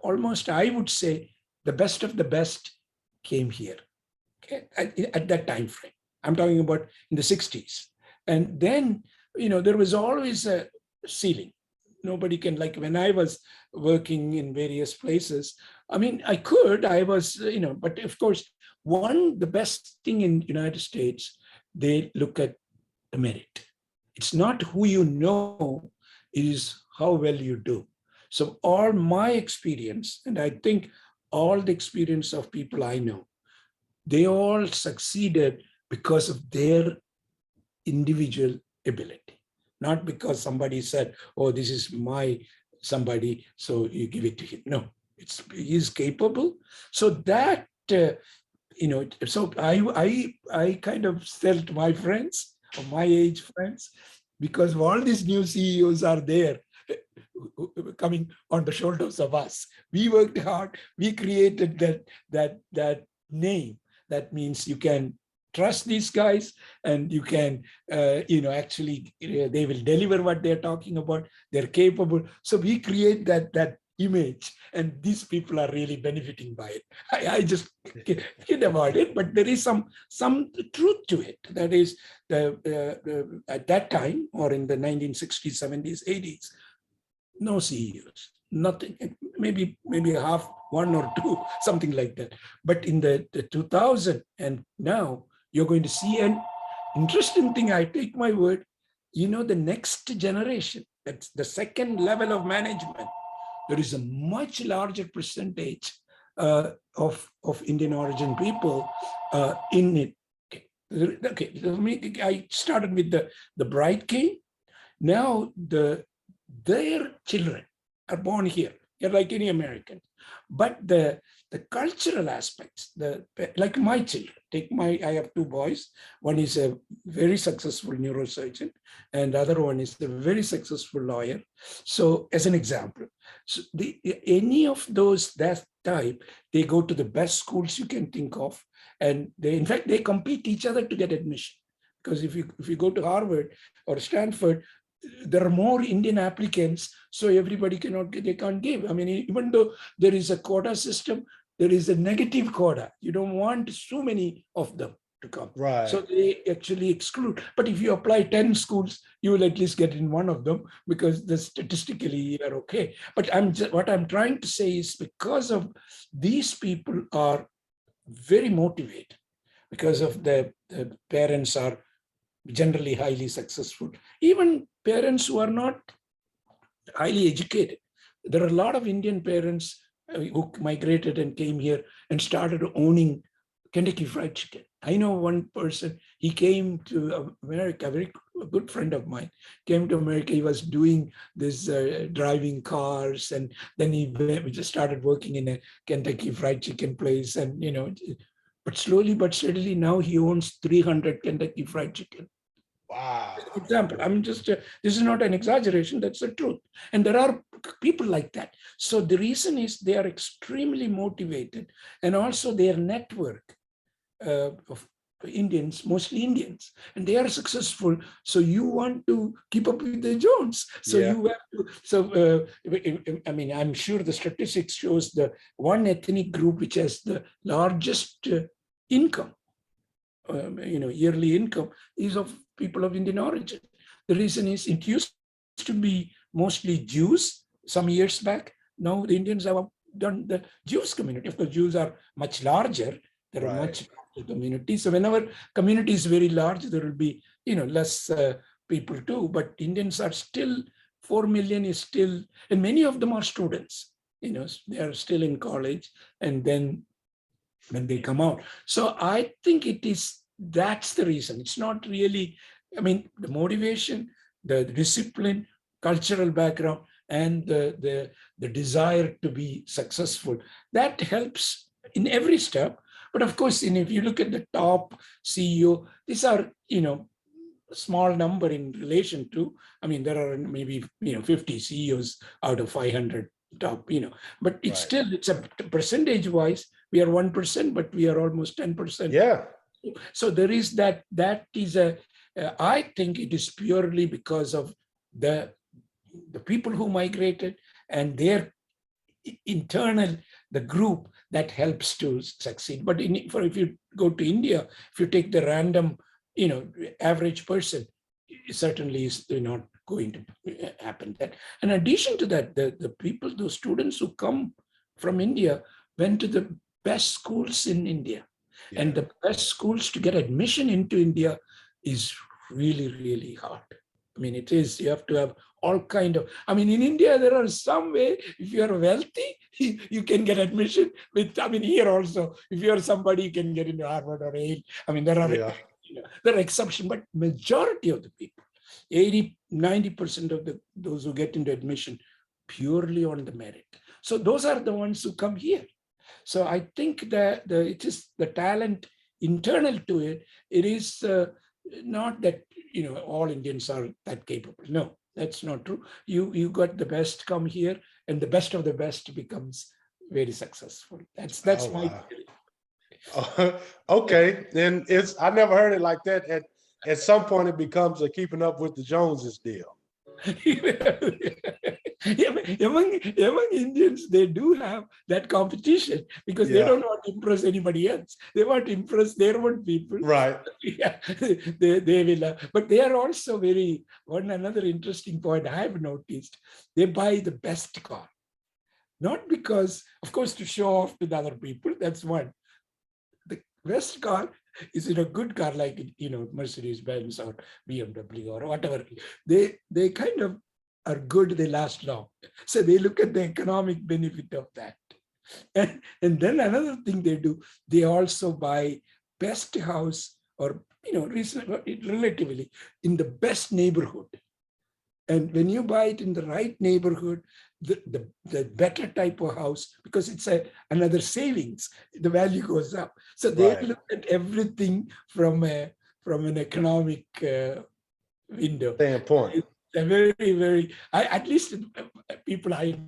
almost, I would say, the best of the best came here, okay, at that time frame. I'm talking about in the 60s. And then, there was always a ceiling. Nobody can, like when I was working in various places, I mean, I was, but of course, the best thing in United States, they look at the merit. It's not who you know, it is how well you do. So all my experience, and I think all the experience of people I know, they all succeeded because of their individual ability, not because somebody said, oh, this is my somebody, so you give it to him. No, he's capable. So that, so I kind of tell to my friends, or my age friends, because all these new CEOs are there coming on the shoulders of us. We worked hard, we created that name. That means you can trust these guys, and you can, actually, they will deliver what they're talking about. They're capable. So we create that image, and these people are really benefiting by it. I just kid about it, but there is some truth to it. That is, at that time, or in the 1960s, 70s, 80s, no CEOs, nothing, maybe half, one or two, something like that. But in the 2000 and now, you're going to see an interesting thing. I take my word, the next generation, that's the second level of management, there is a much larger percentage of Indian origin people in it. Okay. I started with the bride came. Now their children are born here. They're like any American, but the cultural aspects, like my children, I have two boys. One is a very successful neurosurgeon, and the other one is a very successful lawyer. So as an example, so any of those that type, they go to the best schools you can think of, and in fact they compete each other to get admission. Because if you go to Harvard or Stanford, there are more Indian applicants, so everybody they can't give. I mean, even though there is a quota system, there is a negative quota. You don't want so many of them to come. Right. So they actually exclude. But if you apply 10 schools, you will at least get in one of them, because statistically you are okay. But what I'm trying to say is, because of these people are very motivated, because of the parents are generally highly successful. Even parents who are not highly educated. There are a lot of Indian parents who migrated and came here and started owning Kentucky Fried Chicken. I know one person, he came to America, a good friend of mine, came to America. He was doing this driving cars, and then he just started working in a Kentucky Fried Chicken place. And, but slowly but steadily, now he owns 300 Kentucky Fried Chicken. Wow. For example, I'm just, this is not an exaggeration, that's the truth. And there are people like that. So the reason is they are extremely motivated, and also their network of Indians, mostly Indians, and they are successful. So you want to keep up with the Jones. So you have to, so I mean, I'm sure the statistics shows the one ethnic group which has the largest income, yearly income, is of people of Indian origin. The reason is, it used to be mostly Jews some years back. Now the Indians have done the Jewish community. Of course, Jews are much larger. There are much larger communities. So whenever community is very large, there will be, less people too. But Indians are still, 4 million is still, and many of them are students. They are still in college, and then when they come out. So I think that's the reason. It's not really, I mean, the motivation, the discipline, cultural background, and the desire to be successful, that helps in every step. But of course, if you look at the top CEO, these are, a small number in relation to, I mean, there are maybe, 50 CEOs out of 500 top, but it's still, it's a percentage wise, we are 1%, but we are almost 10%. Yeah. So there is that is I think it is purely because of the people who migrated and their internal the group that helps to succeed. But if you go to India, if you take the random, average person, it certainly is not going to happen. That, in addition to that, the people, those students who come from India went to the best schools in India. Yeah. And the best schools to get admission into India is really, really hard. I mean, it is, you have to have all kind of, in India, there are some way, if you are wealthy, you can get admission with, here also, if you are somebody, you can get into Harvard or Yale. There are exceptions, but majority of the people, 80-90% of those who get into admission purely on the merit. So those are the ones who come here. So I think that it is the talent internal to it. It is not that all Indians are that capable. No, that's not true. You got the best come here, and the best of the best becomes very successful. That's my theory. Okay, then I never heard it like that. At some point, it becomes a keeping up with the Joneses deal. among Indians, they do have that competition because they don't want to impress anybody else. They want to impress their own people. Right. They will. But they are also another interesting point I have noticed. They buy the best car, not because, of course, to show off with other people. That's one. The best car is a good car like Mercedes-Benz or BMW or whatever. They kind of are good, they last long. So they look at the economic benefit of that. And then another thing they do, they also buy best house or relatively in the best neighborhood. And when you buy it in the right neighborhood, the better type of house, because it's another savings, the value goes up. So they look at everything from an economic window standpoint. It's a very, very, at least people I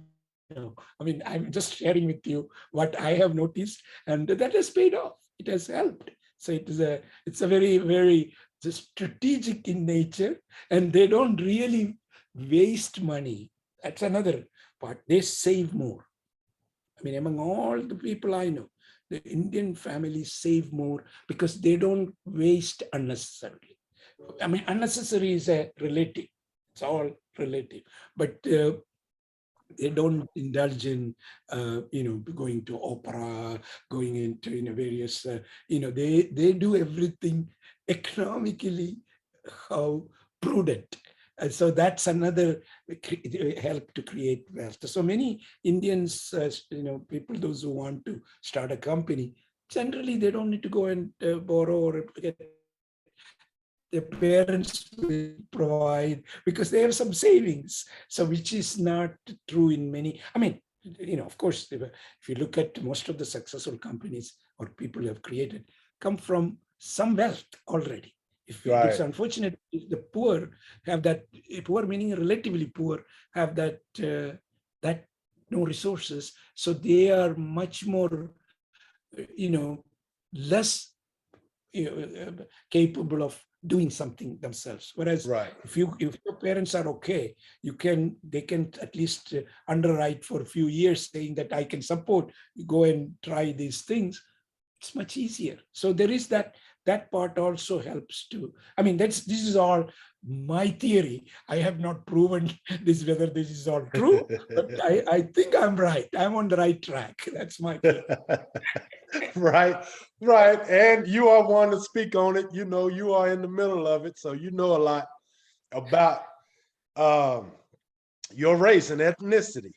know. I'm just sharing with you what I have noticed, and that has paid off. It has helped. So it's a very, very strategic in nature, and they don't really waste money. That's another part. They save more. Among all the people I know, the Indian families save more because they don't waste unnecessarily. Unnecessary is a relative. It's all relative. But they don't indulge in, going to opera, going into various, they do everything economically, how prudent. And so that's another help to create wealth. So many Indians, people, those who want to start a company, generally they don't need to go and borrow or get. Their parents will provide because they have some savings. So which is not true in many. Of course, if you look at most of the successful companies or people have created, come from some wealth already. It's unfortunate if the poor have that, poor meaning relatively poor, have that no resources. So they are much more, less capable of doing something themselves. Whereas if your parents are okay, they can at least underwrite for a few years saying that I can support, you go and try these things. It's much easier. So there is that part also helps to, this is all my theory. I have not proven whether this is all true, but I think I'm right. I'm on the right track. That's my theory. Right. And you are one to speak on it. You are in the middle of it. So you know a lot about your race and ethnicity.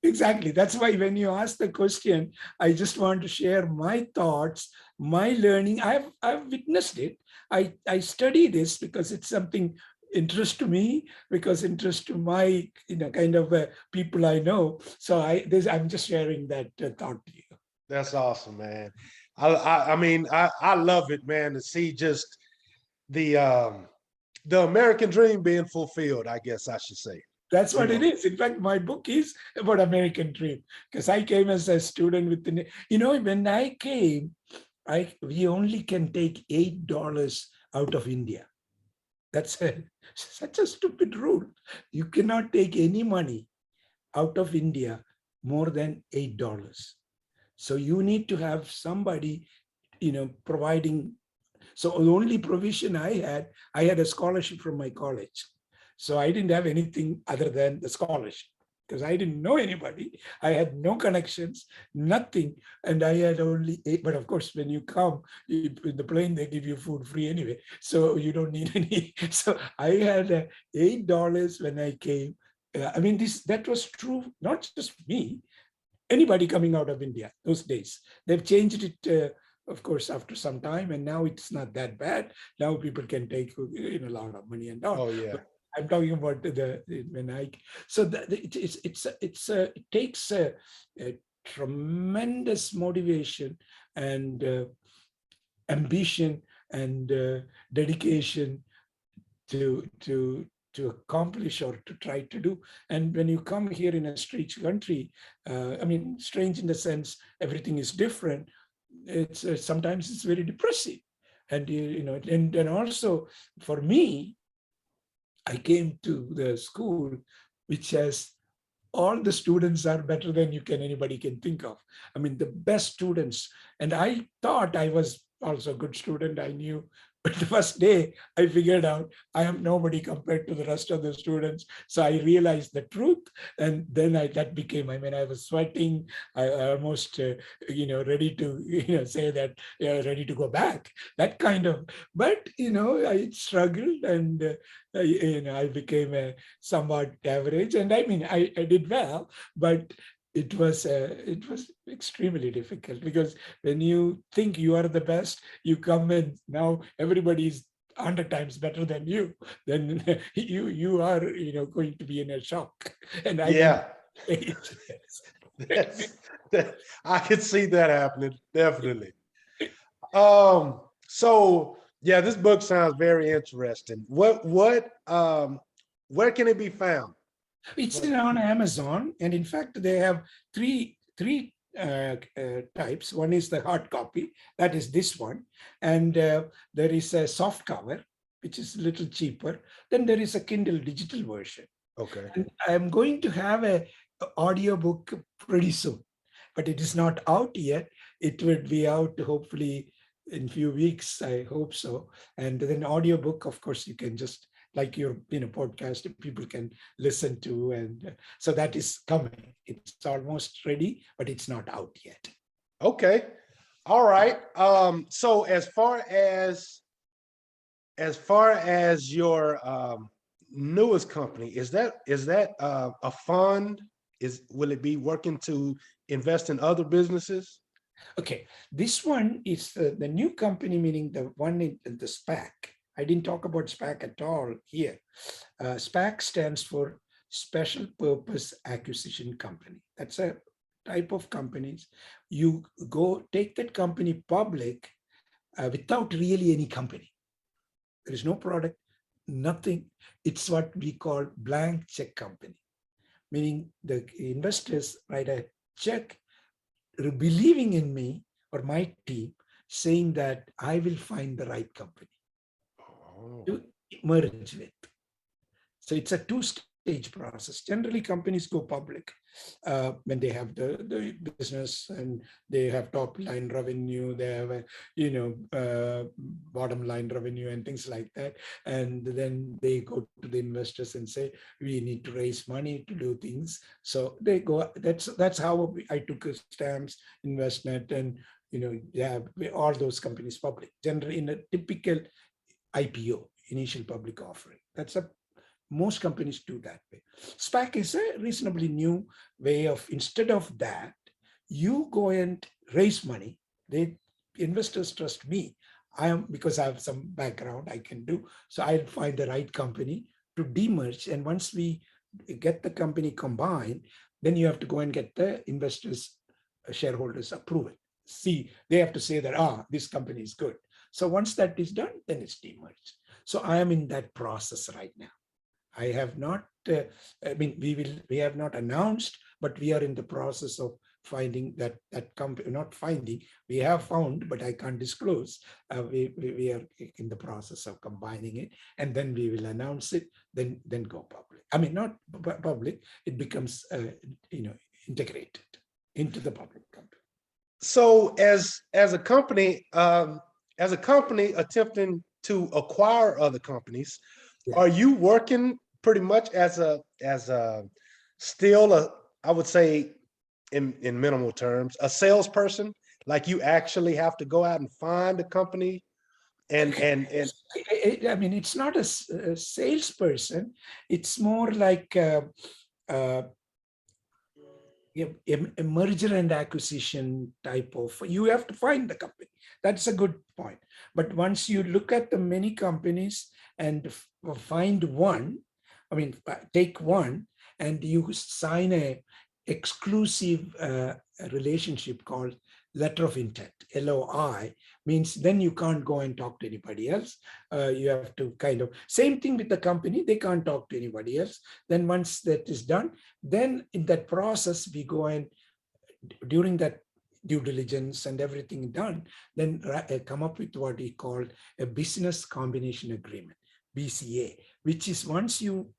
Exactly. That's why when you ask the question, I just want to share my thoughts, my learning. I've witnessed it. I study this because it's something interest to me, because interest to my kind of people I know. So I'm just sharing that thought to you. That's awesome, man. I love it, man, to see just the American dream being fulfilled, I guess I should say. That's what it is. In fact, my book is about American dream because I came as a student with when I came, we only can take $8 out of India. That's such a stupid rule. You cannot take any money out of India more than $8. So you need to have somebody, providing. So the only provision I had a scholarship from my college. So I didn't have anything other than the scholarship because I didn't know anybody. I had no connections, nothing. And I had only eight, but of course, when you come in the plane, they give you food free anyway. So you don't need any. So I had $8 when I came. I mean, that was true, not just me, anybody coming out of India those days. They've changed it, of course, after some time, and now it's not that bad. Now people can take a lot of money and all. Oh yeah. But I'm talking about when I. So it takes a tremendous motivation and ambition and dedication to accomplish or to try to do. And when you come here in a strange country, I mean, strange in the sense everything is different. It's sometimes it's very depressing, and and also for me, I came to the school which has all the students are better than anybody can think of. I mean, the best students. And I thought I was also a good student. I knew, but the first day I figured out I am nobody compared to the rest of the students. So I realized the truth. And then that became, I mean, I was sweating. I almost, ready to, say that, ready to go back, that kind of, but, I struggled and, I became a somewhat average. And I mean, I did well, but it was extremely difficult because when you think you are the best, you come and now everybody is 100 times better than you. Then you are going to be in a shock. And Yeah. I can see that happening, definitely. So yeah, this book sounds very interesting. Where can it be found? It's on Amazon, and in fact, they have three types. One is the hard copy, that is this one, and there is a soft cover, which is a little cheaper. Then there is a Kindle digital version. Okay. And I'm going to have a audiobook pretty soon, but it is not out yet. It will be out hopefully in a few weeks, I hope so. And then audiobook, of course, you can just like your podcast, people can listen to, and so that is coming. It's almost ready, but it's not out yet. Okay. All right. So as far as your newest company, is that a fund? Will it be working to invest in other businesses? Okay, this one is the new company, meaning the one in the SPAC. I didn't talk about SPAC at all here. SPAC stands for Special Purpose Acquisition Company. That's a type of companies. You go take that company public without really any company. There is no product, nothing. It's what we call blank check company, meaning the investors write a check believing in me or my team, saying that I will find the right company to merge with. So it's a two-stage process. Generally, companies go public when they have the business and they have top line revenue, they have bottom line revenue and things like that. And then they go to the investors and say, we need to raise money to do things. So they go. That's how I took a Stamps, Investnet, and all those companies public. Generally, in a typical IPO, initial public offering. Most companies do that way. SPAC is a reasonably new way of, instead of that, you go and raise money. Investors trust me. Because I have some background I can do. So I'll find the right company to demerge. And once we get the company combined, then you have to go and get the investors, shareholders approval. See, they have to say that, this company is good. So once that is done, then it's demerged. So I am in that process right now. I have not, we have not announced, but we are in the process of finding that company, not finding, we have found, but I can't disclose. We are in the process of combining it, and then we will announce it, then go public. I mean, not public, it becomes, integrated into the public company. So as a company, attempting to acquire other companies, Yeah. are you working pretty much as a still a, I would say in minimal terms, a salesperson? Like you actually have to go out and find a company and I mean, it's not a salesperson. It's more like uh, a merger and acquisition type of, you have to find the company. That's a good point. But once you look at the many companies and find one, I mean, take one and you sign a exclusive relationship called letter of intent, LOI, means then you can't go and talk to anybody else. You have to kind of, same thing with the company, they can't talk to anybody else. Then once that is done, then in that process, we go and during that due diligence and everything done, then come up with what we call a business combination agreement, BCA, which is once you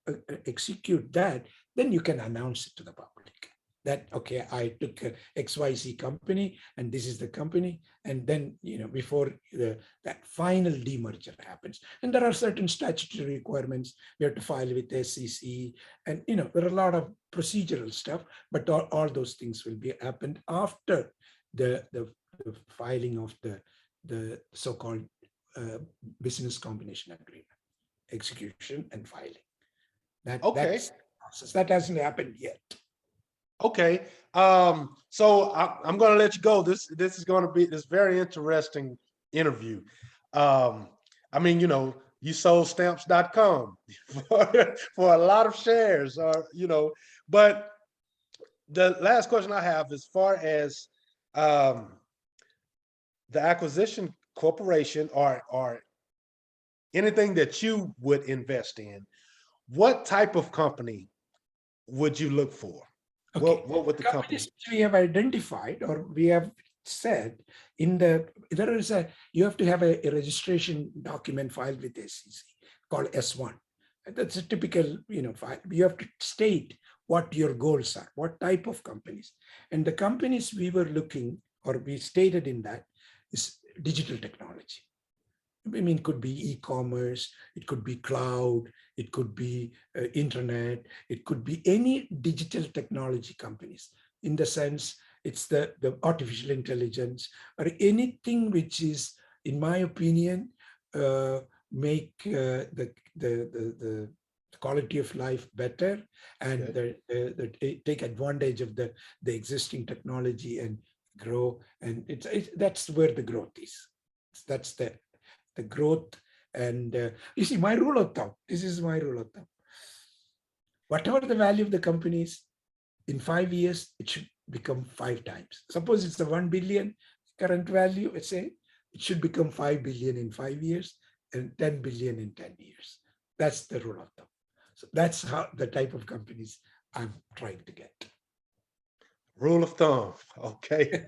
execute that, then you can announce it to the public that, okay, I took a XYZ company and this is the company. And then, before that final demerger happens. And there are certain statutory requirements. We have to file with the SEC and, there are a lot of procedural stuff, but all those things will be happened after the filing of the so-called business combination agreement, execution and filing. okay. That's the process. That hasn't happened yet. Okay. So I'm going to let you go. This is going to be this very interesting interview. I mean, you sold stamps.com for a lot of shares, but the last question I have, as far as the acquisition corporation or anything that you would invest in, what type of company would you look for? Okay. What would the company? Companies which we have identified or we have said you have to have a registration document filed with SEC called S1. That's a typical, file. You have to state what your goals are, what type of companies. And the companies we were looking, or we stated in that, is digital technology. I mean, it could be e-commerce, it could be cloud, it could be internet, it could be any digital technology companies. In the sense, it's the artificial intelligence or anything which is, in my opinion, make the quality of life better and take advantage of the existing technology and grow. And that's where the growth is. That's the growth. And you see, my rule of thumb, this is my rule of thumb. Whatever the value of the company is, in 5 years, it should become 5 times. Suppose it's a 1 billion current value, let's say, it should become 5 billion in 5 years and 10 billion in 10 years. That's the rule of thumb. So that's how the type of companies I'm trying to get. Rule of thumb. Okay.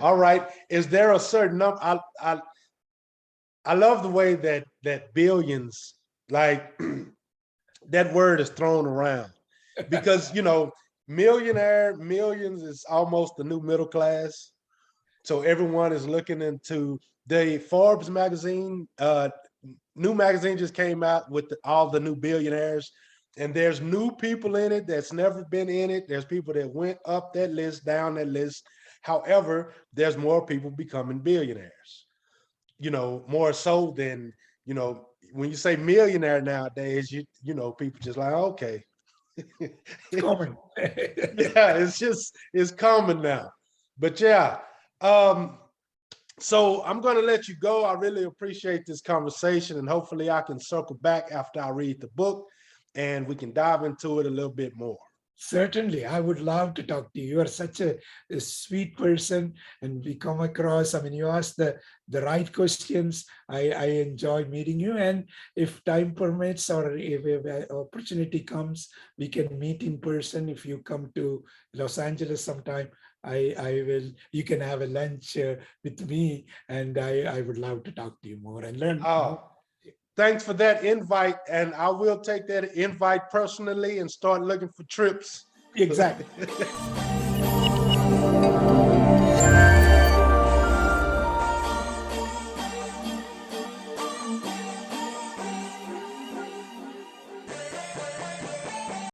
All right. Is there a certain number? I love the way that billions, like that word is thrown around, because millions is almost the new middle class. So everyone is looking into the Forbes magazine. New magazine just came out with all the new billionaires, and there's new people in it that's never been in it. There's people that went up that list, down that list. However, there's more people becoming billionaires. More so than, when you say millionaire nowadays, people just like, okay. It's common. Yeah, it's common now. But yeah, so I'm going to let you go. I really appreciate this conversation, and hopefully I can circle back after I read the book and we can dive into it a little bit more. Certainly, I would love to talk to you. You are such a sweet person, and we come across, I mean, you ask the right questions. I enjoy meeting you, and if time permits or if an opportunity comes, we can meet in person. If you come to Los Angeles sometime, you can have a lunch with me, and I would love to talk to you more and learn more. Thanks for that invite, and I will take that invite personally and start looking for trips. Exactly.